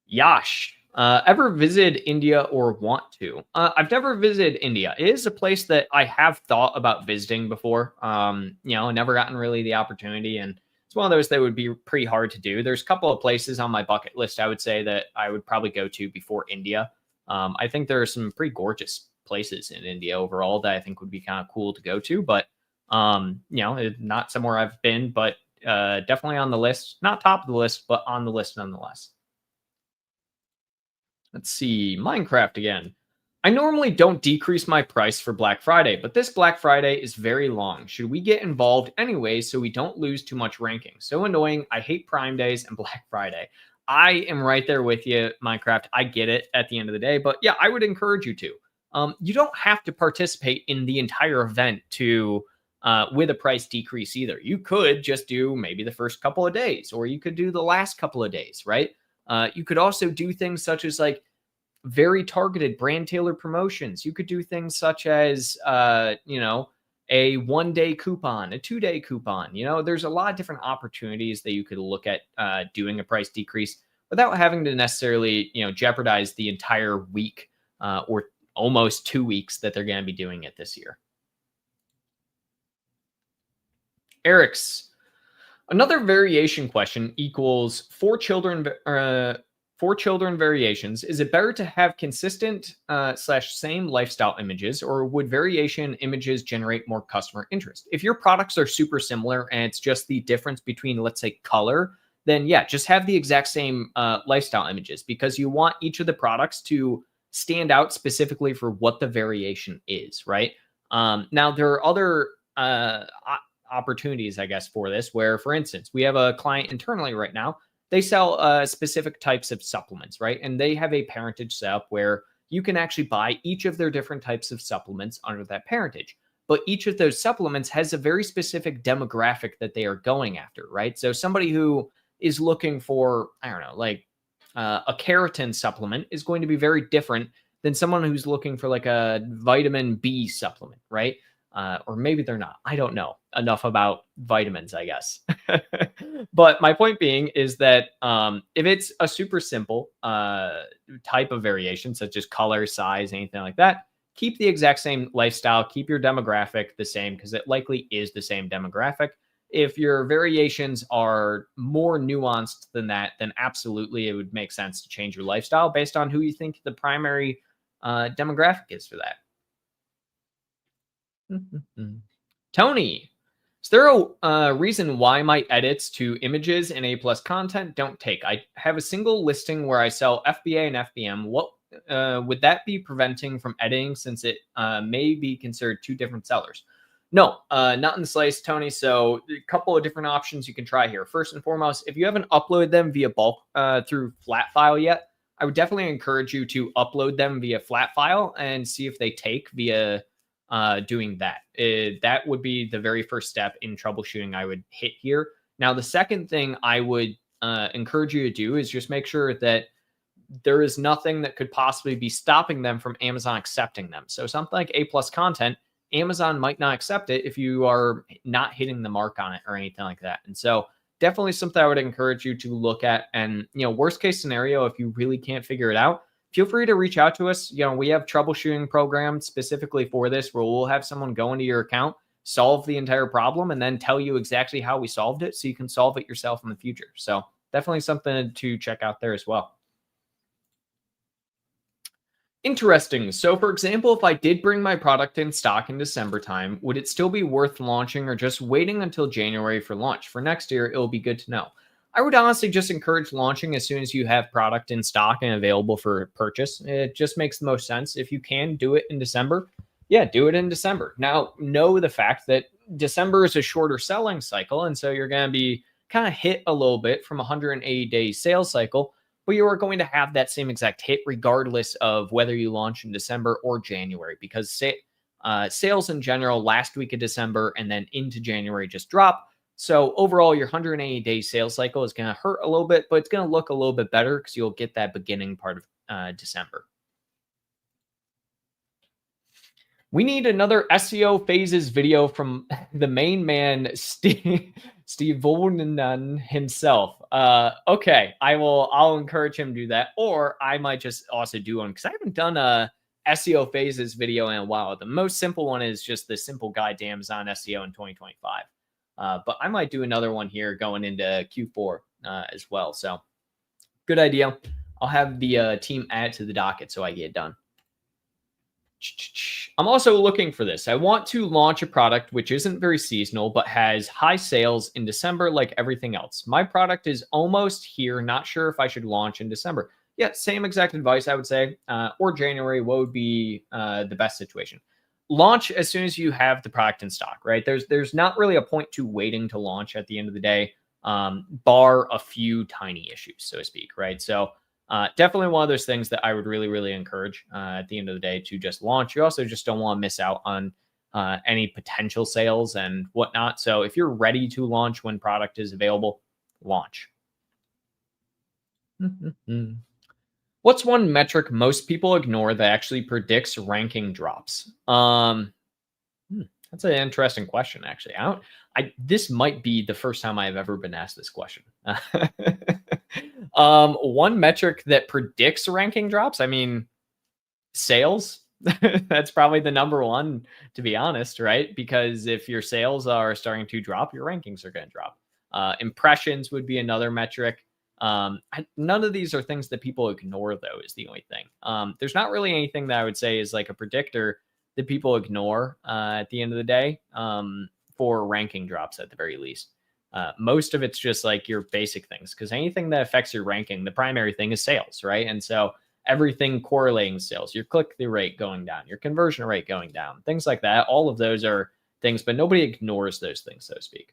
Yash, ever visited India or want to? I've never visited India. It is a place that I have thought about visiting before. You know, never gotten really the opportunity, and it's one of those that would be pretty hard to do. There's a couple of places on my bucket list I would say that I would probably go to before India. I think there are some pretty gorgeous places in India overall that I think would be kind of cool to go to, but you know, not somewhere I've been, but definitely on the list. Not top of the list, but on the list nonetheless. Let's see, Minecraft again. I normally don't decrease my price for Black Friday, but this Black Friday is very long. Should we get involved anyway so we don't lose too much ranking? So annoying. I hate Prime Days and Black Friday. I am right there with you, Minecraft. I get it at the end of the day, but yeah, I would encourage you to. You don't have to participate in the entire event to with a price decrease either. You could just do maybe the first couple of days, or you could do the last couple of days, right? You could also do things such as like very targeted brand tailored promotions. You could do things such as, you know, a 1-day coupon, a 2-day coupon. You know, there's a lot of different opportunities that you could look at doing a price decrease without having to necessarily, you know, jeopardize the entire week or almost 2 weeks that they're going to be doing it this year. Eric's another variation question equals 4 children for children variations, is it better to have consistent slash same lifestyle images, or would variation images generate more customer interest? If your products are super similar and it's just the difference between, let's say, color, then yeah, just have the exact same lifestyle images, because you want each of the products to stand out specifically for what the variation is, right? Now, there are other opportunities, I guess, for this, where, for instance, we have a client internally right now. They sell specific types of supplements, right? And they have a parentage setup where you can actually buy each of their different types of supplements under that parentage. But each of those supplements has a very specific demographic that they are going after, right? So somebody who is looking for, I don't know, like a keratin supplement is going to be very different than someone who's looking for like a vitamin B supplement, right? Or maybe they're not. I don't know enough about vitamins, I guess. But my point being is that if it's a super simple type of variation, such as color, size, anything like that, keep the exact same lifestyle, keep your demographic the same, because it likely is the same demographic. If your variations are more nuanced than that, then absolutely it would make sense to change your lifestyle based on who you think the primary demographic is for that. Tony, is there a reason why my edits to images and A+ content don't take? I have a single listing where I sell FBA and FBM. What would that be preventing from editing, since it may be considered two different sellers? No, not in the slice, Tony. So a couple of different options you can try here. First and foremost, if you haven't uploaded them via bulk through flat file yet, I would definitely encourage you to upload them via flat file and see if they take via doing that. That would be the very first step in troubleshooting I would hit here. Now, the second thing I would encourage you to do is just make sure that there is nothing that could possibly be stopping them from Amazon accepting them. So something like A+ content, Amazon might not accept it if you are not hitting the mark on it or anything like that. And so definitely something I would encourage you to look at. And, you know, worst case scenario, if you really can't figure it out, feel free to reach out to us. You know, we have troubleshooting programs specifically for this, where we'll have someone go into your account, solve the entire problem, and then tell you exactly how we solved it so you can solve it yourself in the future. So definitely something to check out there as well. Interesting. So for example, if I did bring my product in stock in December time, would it still be worth launching, or just waiting until January for launch? For next year, it'll be good to know. I would honestly just encourage launching as soon as you have product in stock and available for purchase. It just makes the most sense. If you can do it in December, yeah, do it in December. Now, know the fact that December is a shorter selling cycle, and so you're going to be kind of hit a little bit from a 180-day sales cycle, but you are going to have that same exact hit regardless of whether you launch in December or January, because sales in general last week of December and then into January just drop. So overall, your 180-day sales cycle is going to hurt a little bit, but it's going to look a little bit better because you'll get that beginning part of December. We need another SEO phases video from the main man, Steve Vonen himself. Okay, I'll encourage him to do that, or I might just also do one, because I haven't done a SEO phases video in a while. The most simple one is just the simple guide to Amazon SEO in 2025. But I might do another one here going into Q4 as well. So good idea. I'll have the team add it to the docket so I get it done. I'm also looking for this. I want to launch a product which isn't very seasonal, but has high sales in December like everything else. My product is almost here. Not sure if I should launch in December. Yeah, same exact advice, I would say. Or January, what would be the best situation? Launch as soon as you have the product in stock, right? There's not really a point to waiting to launch at the end of the day, bar a few tiny issues, so to speak, right? So definitely one of those things that I would really, really encourage at the end of the day to just launch. You also just don't want to miss out on any potential sales and whatnot. So if you're ready to launch when product is available, launch. What's one metric most people ignore that actually predicts ranking drops? That's an interesting question, actually. This might be the first time I've ever been asked this question. One metric that predicts ranking drops, I mean, sales. That's probably the number one, to be honest, right? Because if your sales are starting to drop, your rankings are going to drop. Impressions would be another metric. None of these are things that people ignore, though, is the only thing. There's not really anything that I would say is like a predictor that people ignore at the end of the day for ranking drops at the very least. Most of it's just like your basic things, because anything that affects your ranking, the primary thing is sales, right? And so everything correlating sales, your click-through rate going down, your conversion rate going down, things like that. All of those are things, but nobody ignores those things, so to speak.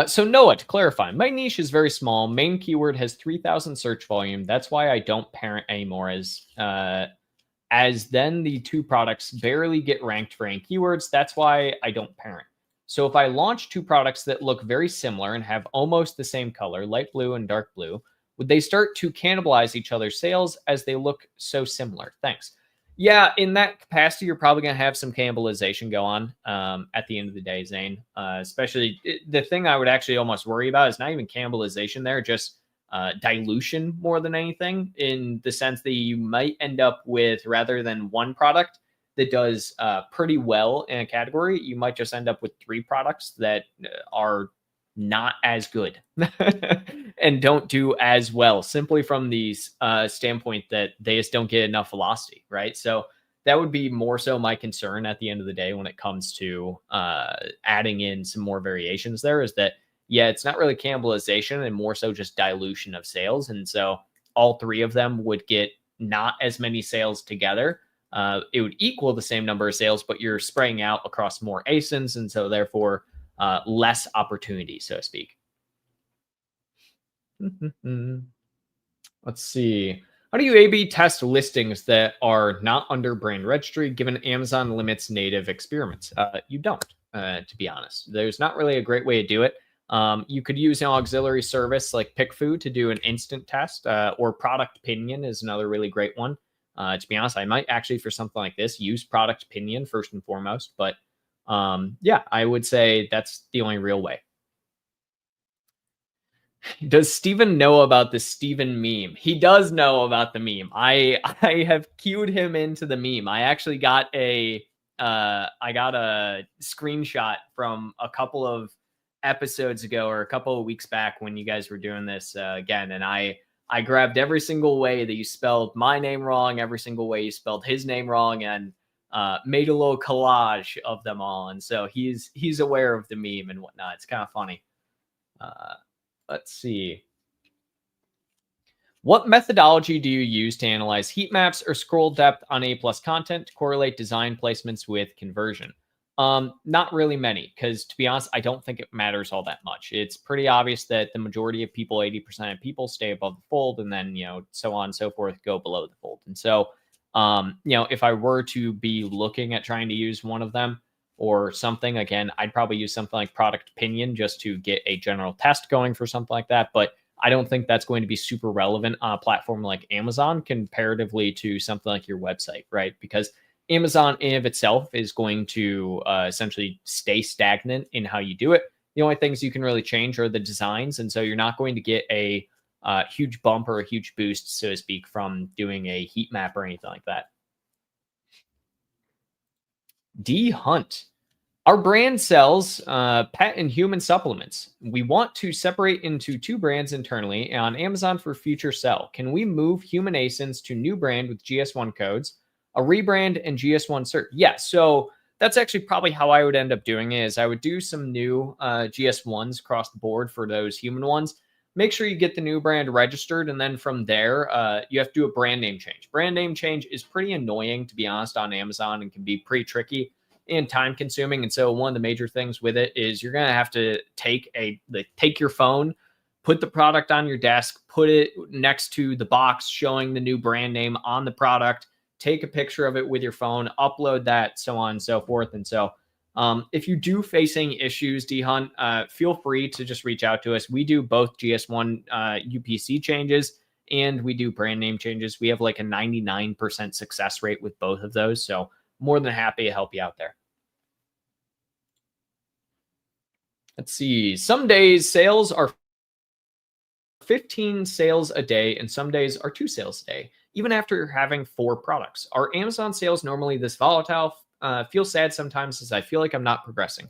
So Noah, to clarify, my niche is very small. Main keyword has 3,000 search volume. That's why I don't parent anymore, as then the two products barely get ranked for any keywords. That's why I don't parent. So if I launch two products that look very similar and have almost the same color, light blue and dark blue, would they start to cannibalize each other's sales as they look so similar? Thanks. Yeah, in that capacity, you're probably going to have some cannibalization go on at the end of the day, Zane. Especially the thing I would actually almost worry about is not even cannibalization there, just dilution more than anything, in the sense that you might end up with, rather than one product that does pretty well in a category, you might just end up with three products that are not as good and don't do as well, simply from the standpoint that they just don't get enough velocity, right? So that would be more so my concern at the end of the day when it comes to adding in some more variations there, is that, yeah, it's not really cannibalization and more so just dilution of sales. And so all three of them would get not as many sales together. It would equal the same number of sales, but you're spraying out across more ASINs, and so therefore less opportunity, so to speak. Let's see. How do you A/B test listings that are not under Brand Registry, given Amazon limits native experiments? You don't, to be honest. There's not really a great way to do it. You could use an auxiliary service like PickFood to do an instant test, or Product Opinion is another really great one. To be honest, I might actually, for something like this, use Product Opinion first and foremost. But yeah, I would say that's the only real way. Does Steven know about the Steven meme? He does know about the meme. I have queued him into the meme. I actually got a screenshot from a couple of episodes ago, or a couple of weeks back, when you guys were doing this again, and I grabbed every single way that you spelled my name wrong, every single way you spelled his name wrong, and made a little collage of them all. And so he's aware of the meme and whatnot. It's kind of funny. Let's see. What methodology do you use to analyze heat maps or scroll depth on A+ content to correlate design placements with conversion? Not really many, because to be honest, I don't think it matters all that much. It's pretty obvious that the majority of people, 80% of people, stay above the fold, and then, so on and so forth, go below the fold. And so, if I were to be looking at trying to use one of them or something, again, I'd probably use something like Product Opinion just to get a general test going for something like that. But I don't think that's going to be super relevant on a platform like Amazon comparatively to something like your website, right? Because Amazon in of itself is going to essentially stay stagnant in how you do it. The only things you can really change are the designs. And so you're not going to get a huge bump or a huge boost, so to speak, from doing a heat map or anything like that. D Hunt. Our brand sells pet and human supplements. We want to separate into two brands internally on Amazon for future sell. Can we move human ASINs to new brand with GS1 codes, a rebrand, and GS1 cert? Yeah, so that's actually probably how I would end up doing it, is I would do some new GS1s across the board for those human ones. Make sure you get the new brand registered, and then from there, you have to do a brand name change. Brand name change is pretty annoying, to be honest, on Amazon, and can be pretty tricky and time consuming. And so one of the major things with it is you're going to have to take your phone, put the product on your desk, put it next to the box showing the new brand name on the product, take a picture of it with your phone, upload that, so on and so forth. And so if you do facing issues, D-Hunt, feel free to just reach out to us. We do both GS1 UPC changes and we do brand name changes. We have like a 99% success rate with both of those. So more than happy to help you out there. Let's see. Some days sales are 15 sales a day and some days are 2 sales a day, even after having 4 products. Are Amazon sales normally this volatile? Feel sad sometimes as I feel like I'm not progressing.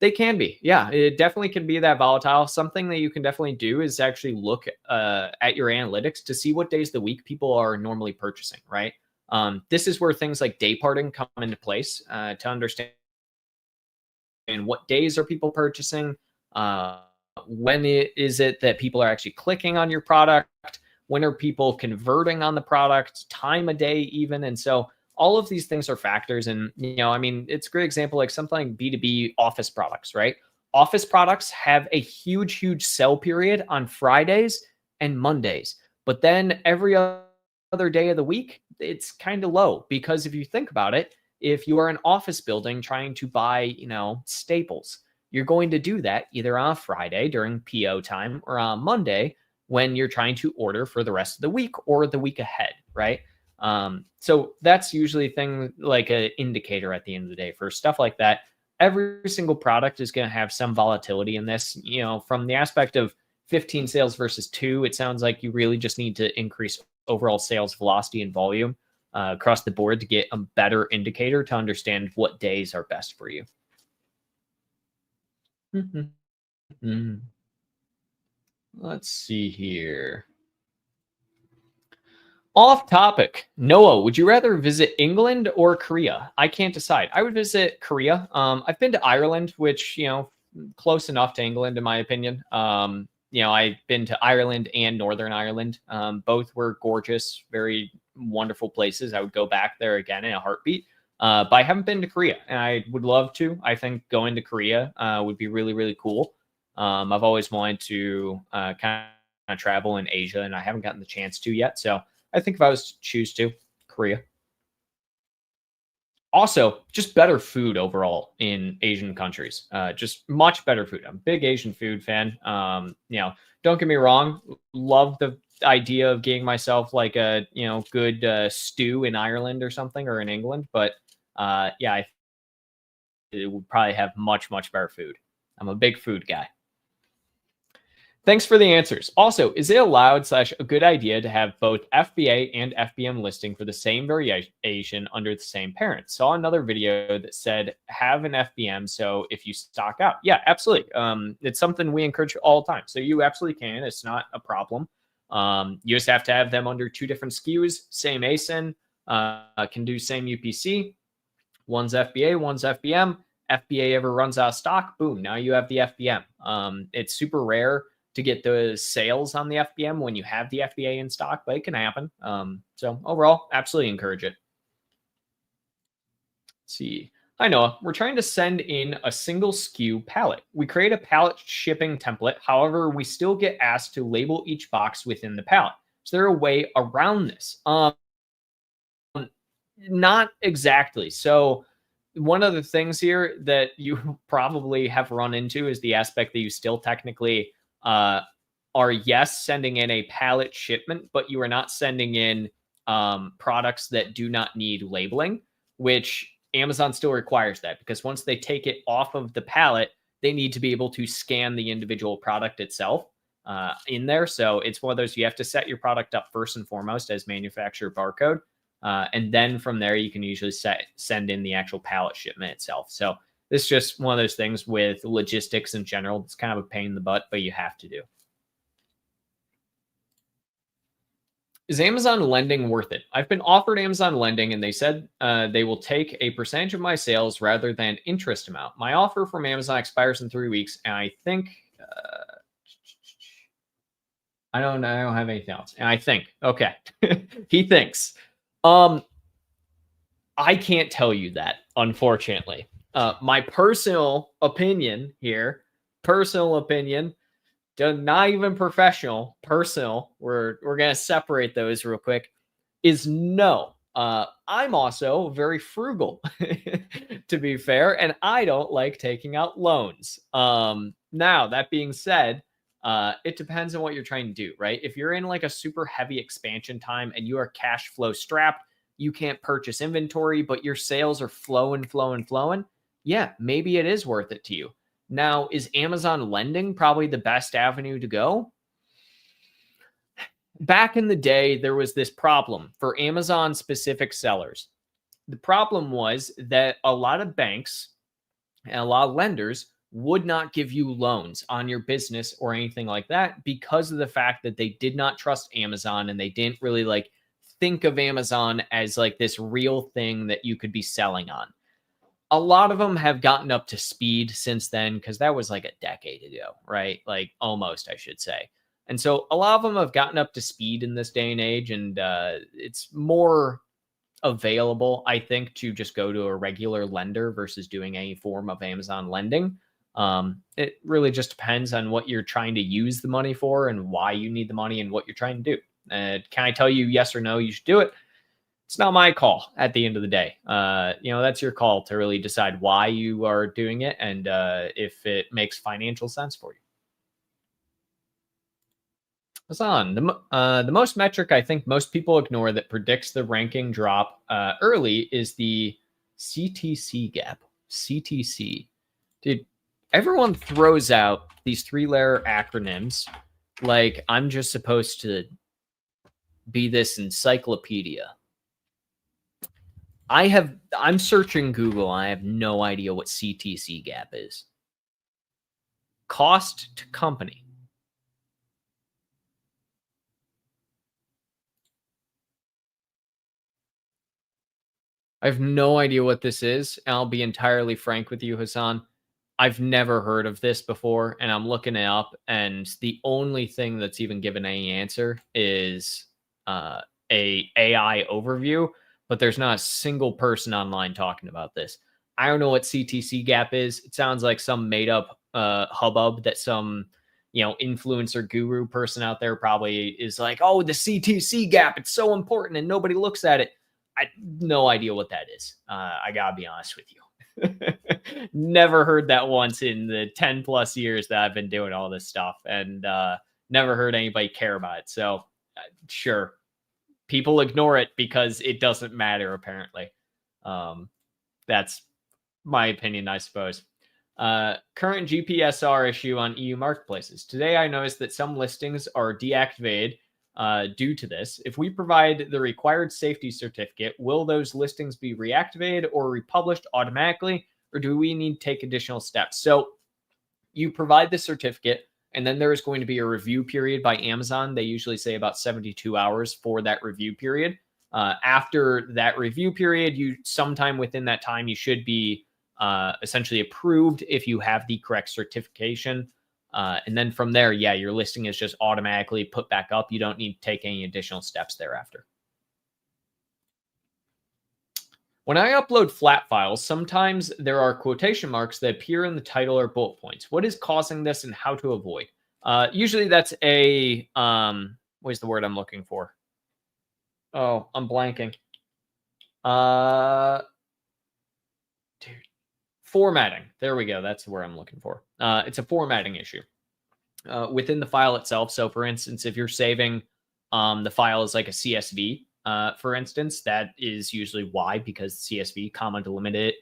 They can be. Yeah, it definitely can be that volatile. Something that you can definitely do is actually look at your analytics to see what days of the week people are normally purchasing, right? This is where things like day parting come into place to understand what days are people purchasing, when is it that people are actually clicking on your product, when are people converting on the product, time of day even. And so all of these things are factors. And, I mean, it's a great example, like something like B2B office products, right? Office products have a huge sell period on Fridays and Mondays. But then every other day of the week, it's kind of low, because if you think about it, if you are an office building trying to buy, staples, you're going to do that either on a Friday during PO time or on Monday when you're trying to order for the rest of the week or the week ahead, right? So that's usually a thing, like an indicator at the end of the day for stuff like that. Every single product is going to have some volatility in this. From the aspect of 15 sales versus 2, it sounds like you really just need to increase overall sales velocity and volume across the board to get a better indicator to understand what days are best for you. Let's see here. Off topic. Noah, would you rather visit England or Korea? I can't decide. I would visit Korea. I've been to Ireland, which, close enough to England in my opinion. I've been to Ireland and Northern Ireland. Both were gorgeous, very wonderful places. I would go back there again in a heartbeat. But I haven't been to Korea, and I would love to. I think going to Korea would be really, really cool. I've always wanted to kind of travel in Asia, and I haven't gotten the chance to yet. So I think if I was to choose to, Korea. Also, just better food overall in Asian countries. Just much better food. I'm a big Asian food fan. Don't get me wrong. Love the idea of getting myself like a good stew in Ireland or something, or in England. But it would probably have much better food. I'm a big food guy. Thanks for the answers. Also, is it allowed / a good idea to have both FBA and FBM listing for the same variation under the same parent? Saw another video that said have an FBM, so if you stock out. Yeah, absolutely. It's something we encourage all the time. So you absolutely can. It's not a problem. You just have to have them under 2 different SKUs, same ASIN, can do same UPC. One's FBA, one's FBM. FBA ever runs out of stock, boom, now you have the FBM. It's super rare to get the sales on the FBM when you have the FBA in stock, but it can happen. So overall, absolutely encourage it. Let's see. Hi, Noah. We're trying to send in a single SKU pallet. We create a pallet shipping template. However, we still get asked to label each box within the pallet. Is there a way around this? Not exactly. So one of the things here that you probably have run into is the aspect that you still technically are, yes, sending in a pallet shipment, but you are not sending in products that do not need labeling, which Amazon still requires that, because once they take it off of the pallet, they need to be able to scan the individual product itself in there. So it's one of those, you have to set your product up first and foremost as manufacturer barcode. And then from there, you can usually send in the actual pallet shipment itself. So this is just one of those things with logistics in general. It's kind of a pain in the butt, but you have to do. Is Amazon lending worth it? I've been offered Amazon lending, and they said they will take a percentage of my sales rather than interest amount. My offer from Amazon expires in 3 weeks, and I think I don't have anything else. And I think, okay, he thinks. I can't tell you that, unfortunately. My personal opinion here, not even professional, personal, we're going to separate those real quick, is no. I'm also very frugal, to be fair, and I don't like taking out loans. Now, that being said, it depends on what you're trying to do, right? If you're in like a super heavy expansion time and you are cash flow strapped, you can't purchase inventory, but your sales are flowing. Yeah, maybe it is worth it to you. Now, is Amazon lending probably the best avenue to go? Back in the day, there was this problem for Amazon specific sellers. The problem was that a lot of banks and a lot of lenders would not give you loans on your business or anything like that because of the fact that they did not trust Amazon and they didn't really like think of Amazon as like this real thing that you could be selling on. A lot of them have gotten up to speed since then, because that was like a decade ago, right? Like almost, I should say. And so a lot of them have gotten up to speed in this day and age, and it's more available, I think, to just go to a regular lender versus doing any form of Amazon lending. It really just depends on what you're trying to use the money for and why you need the money and what you're trying to do. Can I tell you yes or no, you should do it? It's not my call at the end of the day. That's your call to really decide why you are doing it and if it makes financial sense for you. Hassan, the most metric I think most people ignore that predicts the ranking drop early is the CTC gap. CTC. Dude, everyone throws out these 3-letter acronyms like I'm just supposed to be this encyclopedia. I'm searching Google. I have no idea what CTC gap is. Cost to company. I have no idea what this is. And I'll be entirely frank with you, Hassan. I've never heard of this before, and I'm looking it up, and the only thing that's even given any answer is a AI overview, but there's not a single person online talking about this. I don't know what CTC gap is. It sounds like some made up hubbub that some influencer guru person out there probably is like, oh, the CTC gap, it's so important and nobody looks at it. I have no idea what that is. I gotta be honest with you. Never heard that once in the 10 plus years that I've been doing all this stuff, and never heard anybody care about it. So sure, people ignore it because it doesn't matter, apparently. That's my opinion, I suppose. Current GPSR issue on EU marketplaces. Today, I noticed that some listings are deactivated due to this. If we provide the required safety certificate, will those listings be reactivated or republished automatically, or do we need to take additional steps? So you provide the certificate, and then there is going to be a review period by Amazon. They usually say about 72 hours for that review period. After that review period, sometime within that time, you should be essentially approved if you have the correct certification. And then from there, yeah, your listing is just automatically put back up. You don't need to take any additional steps thereafter. When I upload flat files, sometimes there are quotation marks that appear in the title or bullet points. What is causing this and how to avoid? Usually that's a, what's the word I'm looking for? Oh, I'm blanking. Dude. Formatting. There we go. That's where I'm looking for. It's a formatting issue within the file itself. So for instance, if you're saving the file as like a CSV, for instance, that is usually why, because CSV comma delimited,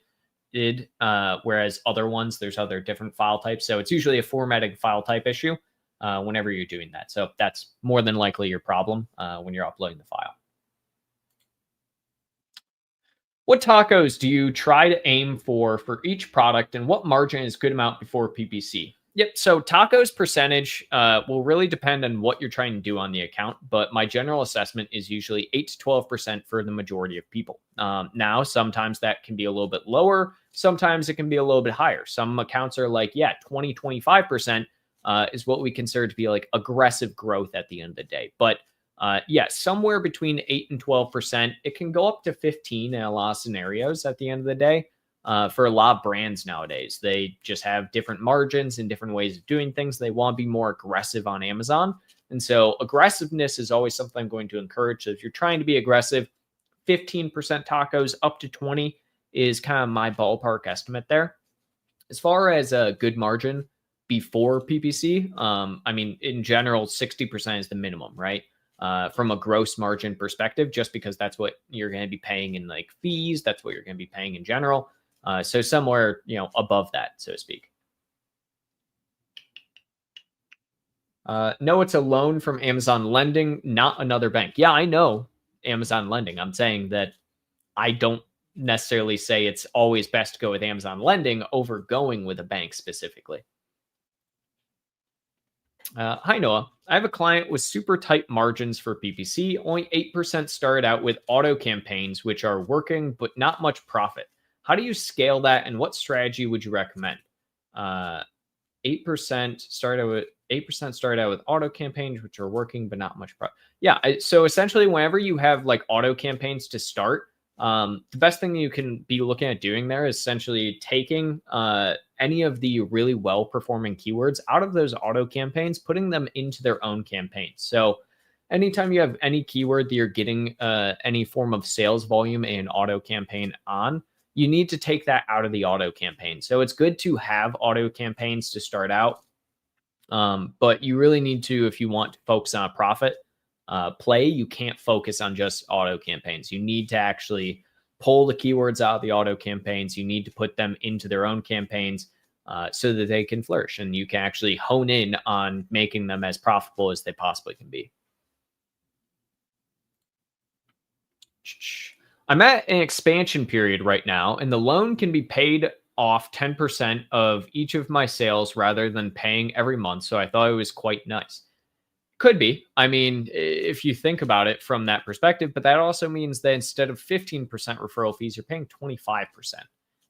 whereas other ones, there's other different file types. So it's usually a formatting file type issue whenever you're doing that. So that's more than likely your problem when you're uploading the file. What tacos do you try to aim for each product, and what margin is good amount before PPC? Yep, so tacos percentage will really depend on what you're trying to do on the account, but my general assessment is usually 8 to 12% for the majority of people. Now, sometimes that can be a little bit lower. Sometimes it can be a little bit higher. Some accounts are like, yeah, 20, 25% is what we consider to be like aggressive growth at the end of the day. But yeah, somewhere between 8 and 12%. It can go up to 15 in a lot of scenarios at the end of the day. For a lot of brands nowadays, they just have different margins and different ways of doing things. They want to be more aggressive on Amazon. And so aggressiveness is always something I'm going to encourage. So if you're trying to be aggressive, 15% tacos up to 20 is kind of my ballpark estimate there. As far as a good margin before PPC, I mean, in general, 60% is the minimum, right? From a gross margin perspective, just because that's what you're going to be paying in like fees. That's what you're going to be paying in general. So somewhere, above that, so to speak. No, it's a loan from Amazon Lending, not another bank. Yeah, I know Amazon Lending. I'm saying that I don't necessarily say it's always best to go with Amazon lending over going with a bank specifically. Hi, Noah. I have a client with super tight margins for PPC. Only 8% started out with auto campaigns, which are working, but not much profit. How do you scale that, and what strategy would you recommend? 8% started out with auto campaigns, which are working, but not much profit. Yeah. So essentially, whenever you have like auto campaigns to start, the best thing you can be looking at doing there is essentially taking any of the really well performing keywords out of those auto campaigns, putting them into their own campaigns. So anytime you have any keyword that you're getting any form of sales volume in an auto campaign on, you need to take that out of the auto campaign. So it's good to have auto campaigns to start out. But you really need to, if you want to focus on a profit play, you can't focus on just auto campaigns. You need to actually pull the keywords out of the auto campaigns. You need to put them into their own campaigns so that they can flourish, and you can actually hone in on making them as profitable as they possibly can be. I'm at an expansion period right now, and the loan can be paid off 10% of each of my sales rather than paying every month. So I thought it was quite nice. Could be. I mean, if you think about it from that perspective, but that also means that instead of 15% referral fees, you're paying 25%,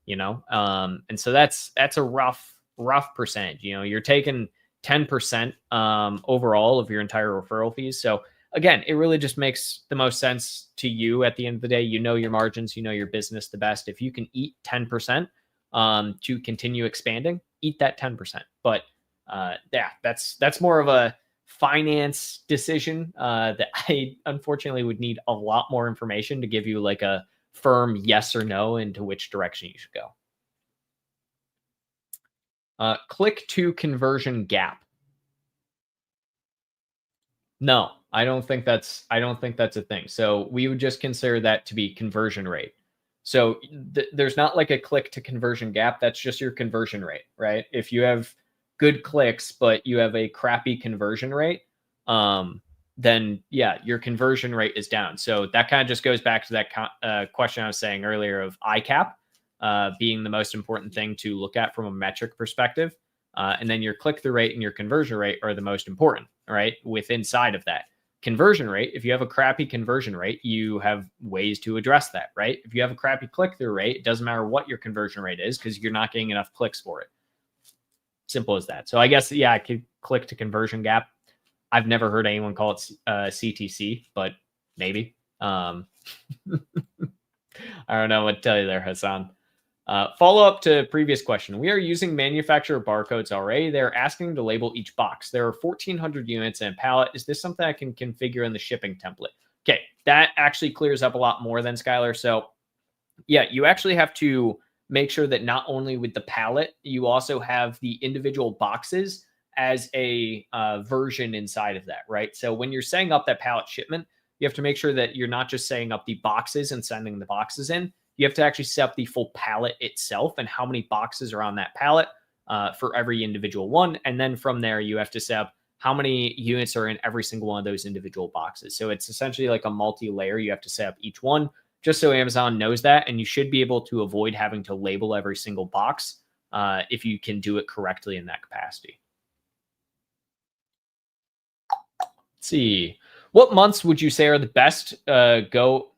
you know? And so that's a rough percentage. You know, you're taking 10% overall of your entire referral fees. So again, it really just makes the most sense to you at the end of the day. You know your margins, you know your business the best. If you can eat 10% to continue expanding, eat that 10%. But yeah, that's more of a finance decision that I unfortunately would need a lot more information to give you like a firm yes or no into which direction you should go. Click to conversion gap. No, I don't think that's a thing. So we would just consider that to be conversion rate. So there's not like a click to conversion gap. That's just your conversion rate, right? If you have good clicks, but you have a crappy conversion rate, then yeah, your conversion rate is down. So that kind of just goes back to that question I was saying earlier of ICAP being the most important thing to look at from a metric perspective. And then your click-through rate and your conversion rate are the most important, right? With inside of that conversion rate, if you have a crappy conversion rate, you have ways to address that, right? If you have a crappy click-through rate, it doesn't matter what your conversion rate is because you're not getting enough clicks for it. Simple as that. So I guess, yeah, I could click to conversion gap. I've never heard anyone call it CTC, but maybe. I don't know what to tell you there, Hassan. Follow up to previous question. We are using manufacturer barcodes already. They're asking to label each box. There are 1,400 units in a pallet. Is this something I can configure in the shipping template? Okay, that actually clears up a lot more than Skylar. So yeah, you actually have to make sure that not only with the pallet, you also have the individual boxes as a version inside of that, right? So when you're setting up that pallet shipment, you have to make sure that you're not just setting up the boxes and sending the boxes in. You have to actually set up the full pallet itself and how many boxes are on that pallet for every individual one. And then from there, you have to set up how many units are in every single one of those individual boxes. So it's essentially like a multi-layer. You have to set up each one just so Amazon knows that. And you should be able to avoid having to label every single box if you can do it correctly in that capacity. Let's see. What months would you say are the best go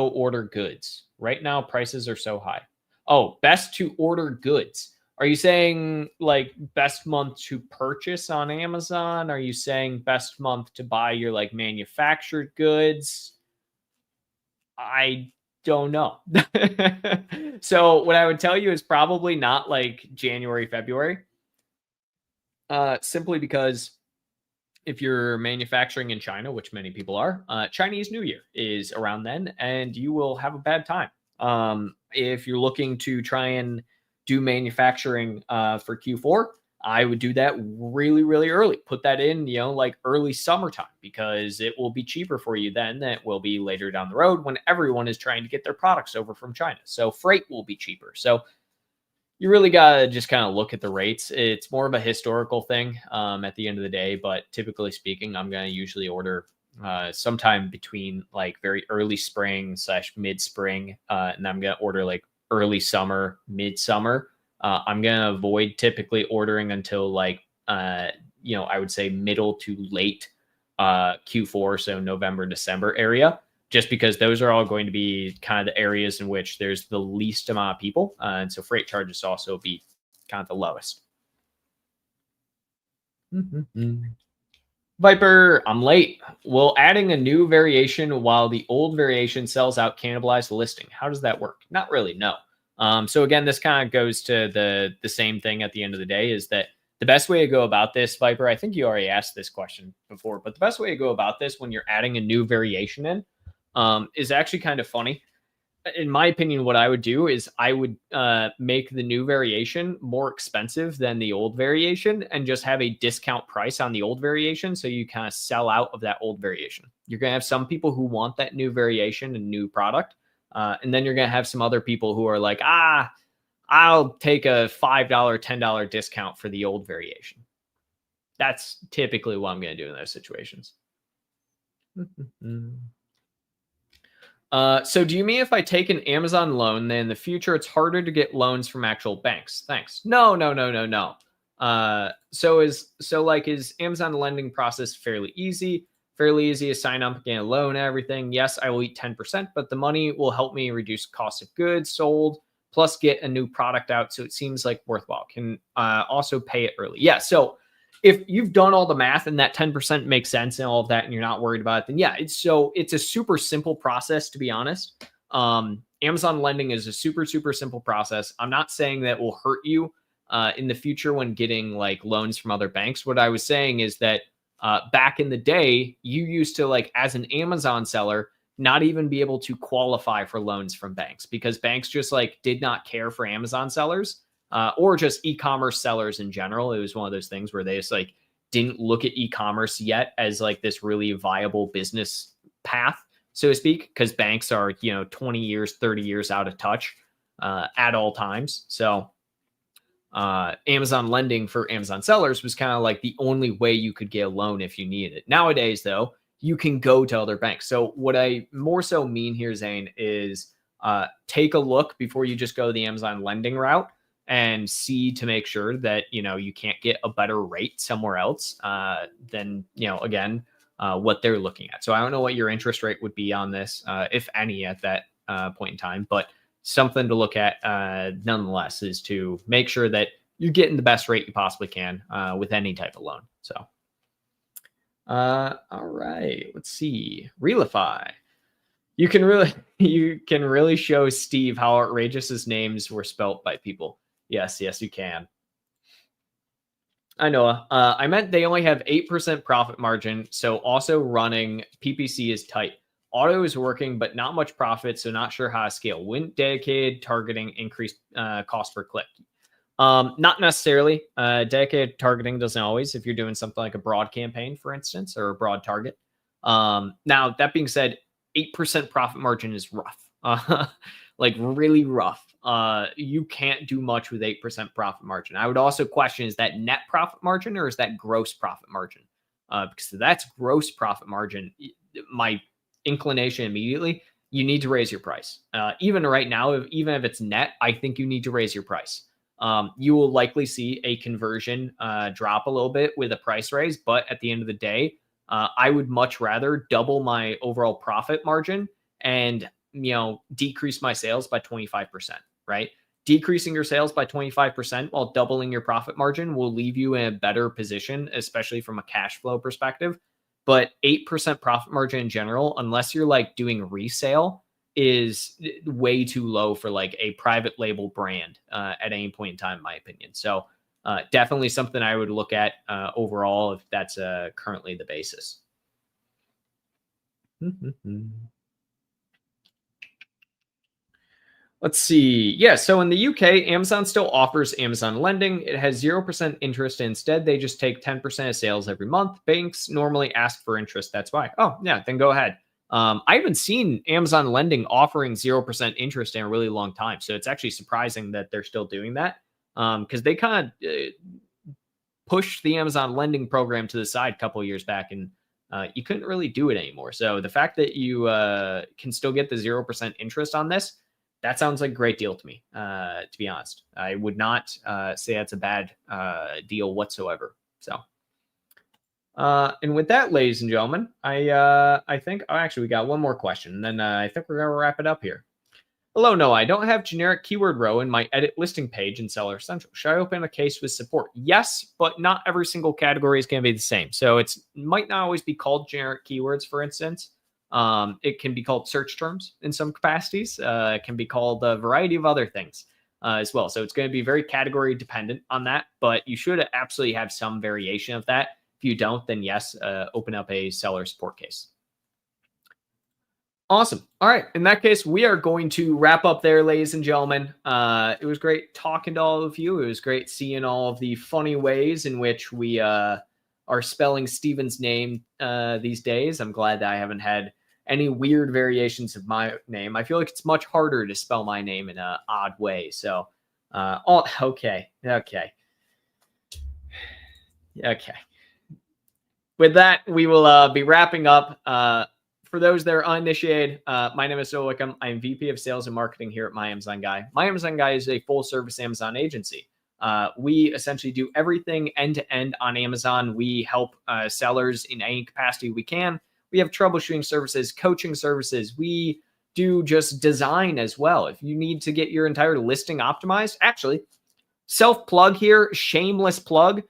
order goods? Right now, prices are so high. Oh, best to order goods. Are you saying like best month to purchase on Amazon? Are you saying best month to buy your like manufactured goods? I don't know. So what I would tell you is probably not like January, February, simply because if you're manufacturing in China, which many people are, Chinese New Year is around then, and you will have a bad time. If you're looking to try and do manufacturing for Q4, I would do that really, really early. Put that in, like early summertime, because it will be cheaper for you then than it will be later down the road when everyone is trying to get their products over from China. So freight will be cheaper. So you really got to just kind of look at the rates. It's more of a historical thing at the end of the day, but typically speaking, I'm going to usually order sometime between like very early spring / mid spring. And I'm going to order like early summer, midsummer. I'm going to avoid typically ordering until like, I would say middle to late Q4. So November, December area, just because those are all going to be kind of the areas in which there's the least amount of people. And so freight charges also be kind of the lowest. Viper, I'm late. Will adding a new variation while the old variation sells out cannibalize the listing? How does that work? Not really, no. So again, this kind of goes to the same thing at the end of the day, is that the best way to go about this, Viper, I think you already asked this question before, but the best way to go about this when you're adding a new variation in is actually kind of funny. In my opinion, what I would do is I would make the new variation more expensive than the old variation and just have a discount price on the old variation. So you kind of sell out of that old variation. You're going to have some people who want that new variation and new product. And then you're going to have some other people who are like, I'll take a $5, $10 discount for the old variation. That's typically what I'm going to do in those situations. So do you mean if I take an Amazon loan, then in the future it's harder to get loans from actual banks? Thanks. No. So is Amazon lending process fairly easy? Fairly easy to sign up, get a loan, everything. Yes, I will eat 10%, but the money will help me reduce cost of goods sold, plus get a new product out. So it seems like worthwhile. Can also pay it early. Yeah. So if you've done all the math and that 10% makes sense and all of that, and you're not worried about it, then yeah, it's a super simple process, to be honest. Amazon lending is a super, super simple process. I'm not saying that will hurt you in the future when getting like loans from other banks. What I was saying is that back in the day, you used to, like, as an Amazon seller, not even be able to qualify for loans from banks because banks just like did not care for Amazon sellers or just e-commerce sellers in general. It was one of those things where they just like didn't look at e-commerce yet as like this really viable business path, so to speak, because banks are, 20 years, 30 years out of touch at all times. So Amazon lending for Amazon sellers was kind of like the only way you could get a loan if you needed it. Nowadays, though, you can go to other banks. So what I more so mean here, Zane, is take a look before you just go the Amazon lending route and see to make sure that, you can't get a better rate somewhere else than, again, what they're looking at. So I don't know what your interest rate would be on this, if any, at that point in time, but something to look at nonetheless is to make sure that you're getting the best rate you possibly can with any type of loan. So, all right, let's see. Realify. You can really show Steve how outrageous his names were spelt by people. Yes, you can. I know. I meant they only have 8% profit margin, so also running PPC is tight. Auto is working, but not much profit, so not sure how to scale. Wouldn't dedicated targeting increase cost per click? Not necessarily. Dedicated targeting doesn't always, if you're doing something like a broad campaign, for instance, or a broad target. Now, that being said, 8% profit margin is rough. Like really rough. You can't do much with 8% profit margin. I would also question, is that net profit margin or is that gross profit margin? Because if that's gross profit margin, my inclination immediately, you need to raise your price. Even right now, even if it's net, I think you need to raise your price. You will likely see a conversion drop a little bit with a price raise, but at the end of the day, I would much rather double my overall profit margin and decrease my sales by 25%, right? Decreasing your sales by 25% while doubling your profit margin will leave you in a better position, especially from a cash flow perspective. But 8% profit margin in general, unless you're like doing resale, is way too low for like a private label brand at any point in time, in my opinion. So definitely something I would look at overall if that's currently the basis. Let's see. Yeah, so in the UK, Amazon still offers Amazon lending. It has 0% interest. Instead, they just take 10% of sales every month. Banks normally ask for interest. That's why. Oh, yeah, then go ahead. I haven't seen Amazon lending offering 0% interest in a really long time. So it's actually surprising that they're still doing that because they kind of pushed the Amazon lending program to the side a couple of years back. And you couldn't really do it anymore. So the fact that you can still get the 0% interest on this, that sounds like a great deal to me, to be honest. I would not say that's a bad deal whatsoever. So, and with that, ladies and gentlemen, I think, oh, actually, we got one more question, and then I think we're going to wrap it up here. Hello, no, I don't have generic keyword row in my edit listing page in Seller Central. Should I open a case with support? Yes, but not every single category is going to be the same. So it might not always be called generic keywords, for instance. It can be called search terms in some capacities. It can be called a variety of other things as well. So it's going to be very category dependent on that, but you should absolutely have some variation of that. If you don't, then yes, open up a seller support case. Awesome. All right. In that case, we are going to wrap up there, ladies and gentlemen. It was great talking to all of you. It was great seeing all of the funny ways in which we are spelling Steven's name these days. I'm glad that I haven't had any weird variations of my name. I feel like it's much harder to spell my name in an odd way. So, okay. With that, we will be wrapping up. For those that are uninitiated, my name is Phil Wickham. I am VP of Sales and Marketing here at My Amazon Guy. My Amazon Guy is a full-service Amazon agency. We essentially do everything end-to-end on Amazon. We help sellers in any capacity we can. We have troubleshooting services, coaching services. We do just design as well. If you need to get your entire listing optimized, actually, self-plug here, shameless plug.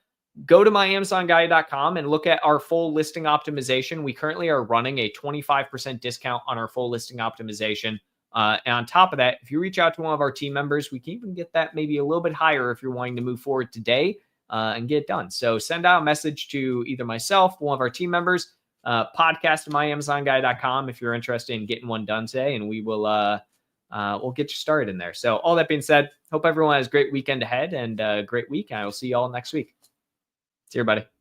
Go to myamazonguy.com and look at our full listing optimization. We currently are running a 25% discount on our full listing optimization. And on top of that, if you reach out to one of our team members, we can even get that maybe a little bit higher if you're wanting to move forward today and get it done. So send out a message to either myself, one of our team members, podcast at myamazonguy.com if you're interested in getting one done today, and we will we'll get you started in there. So all that being said, hope everyone has a great weekend ahead and a great week. And I will see you all next week. See you, everybody.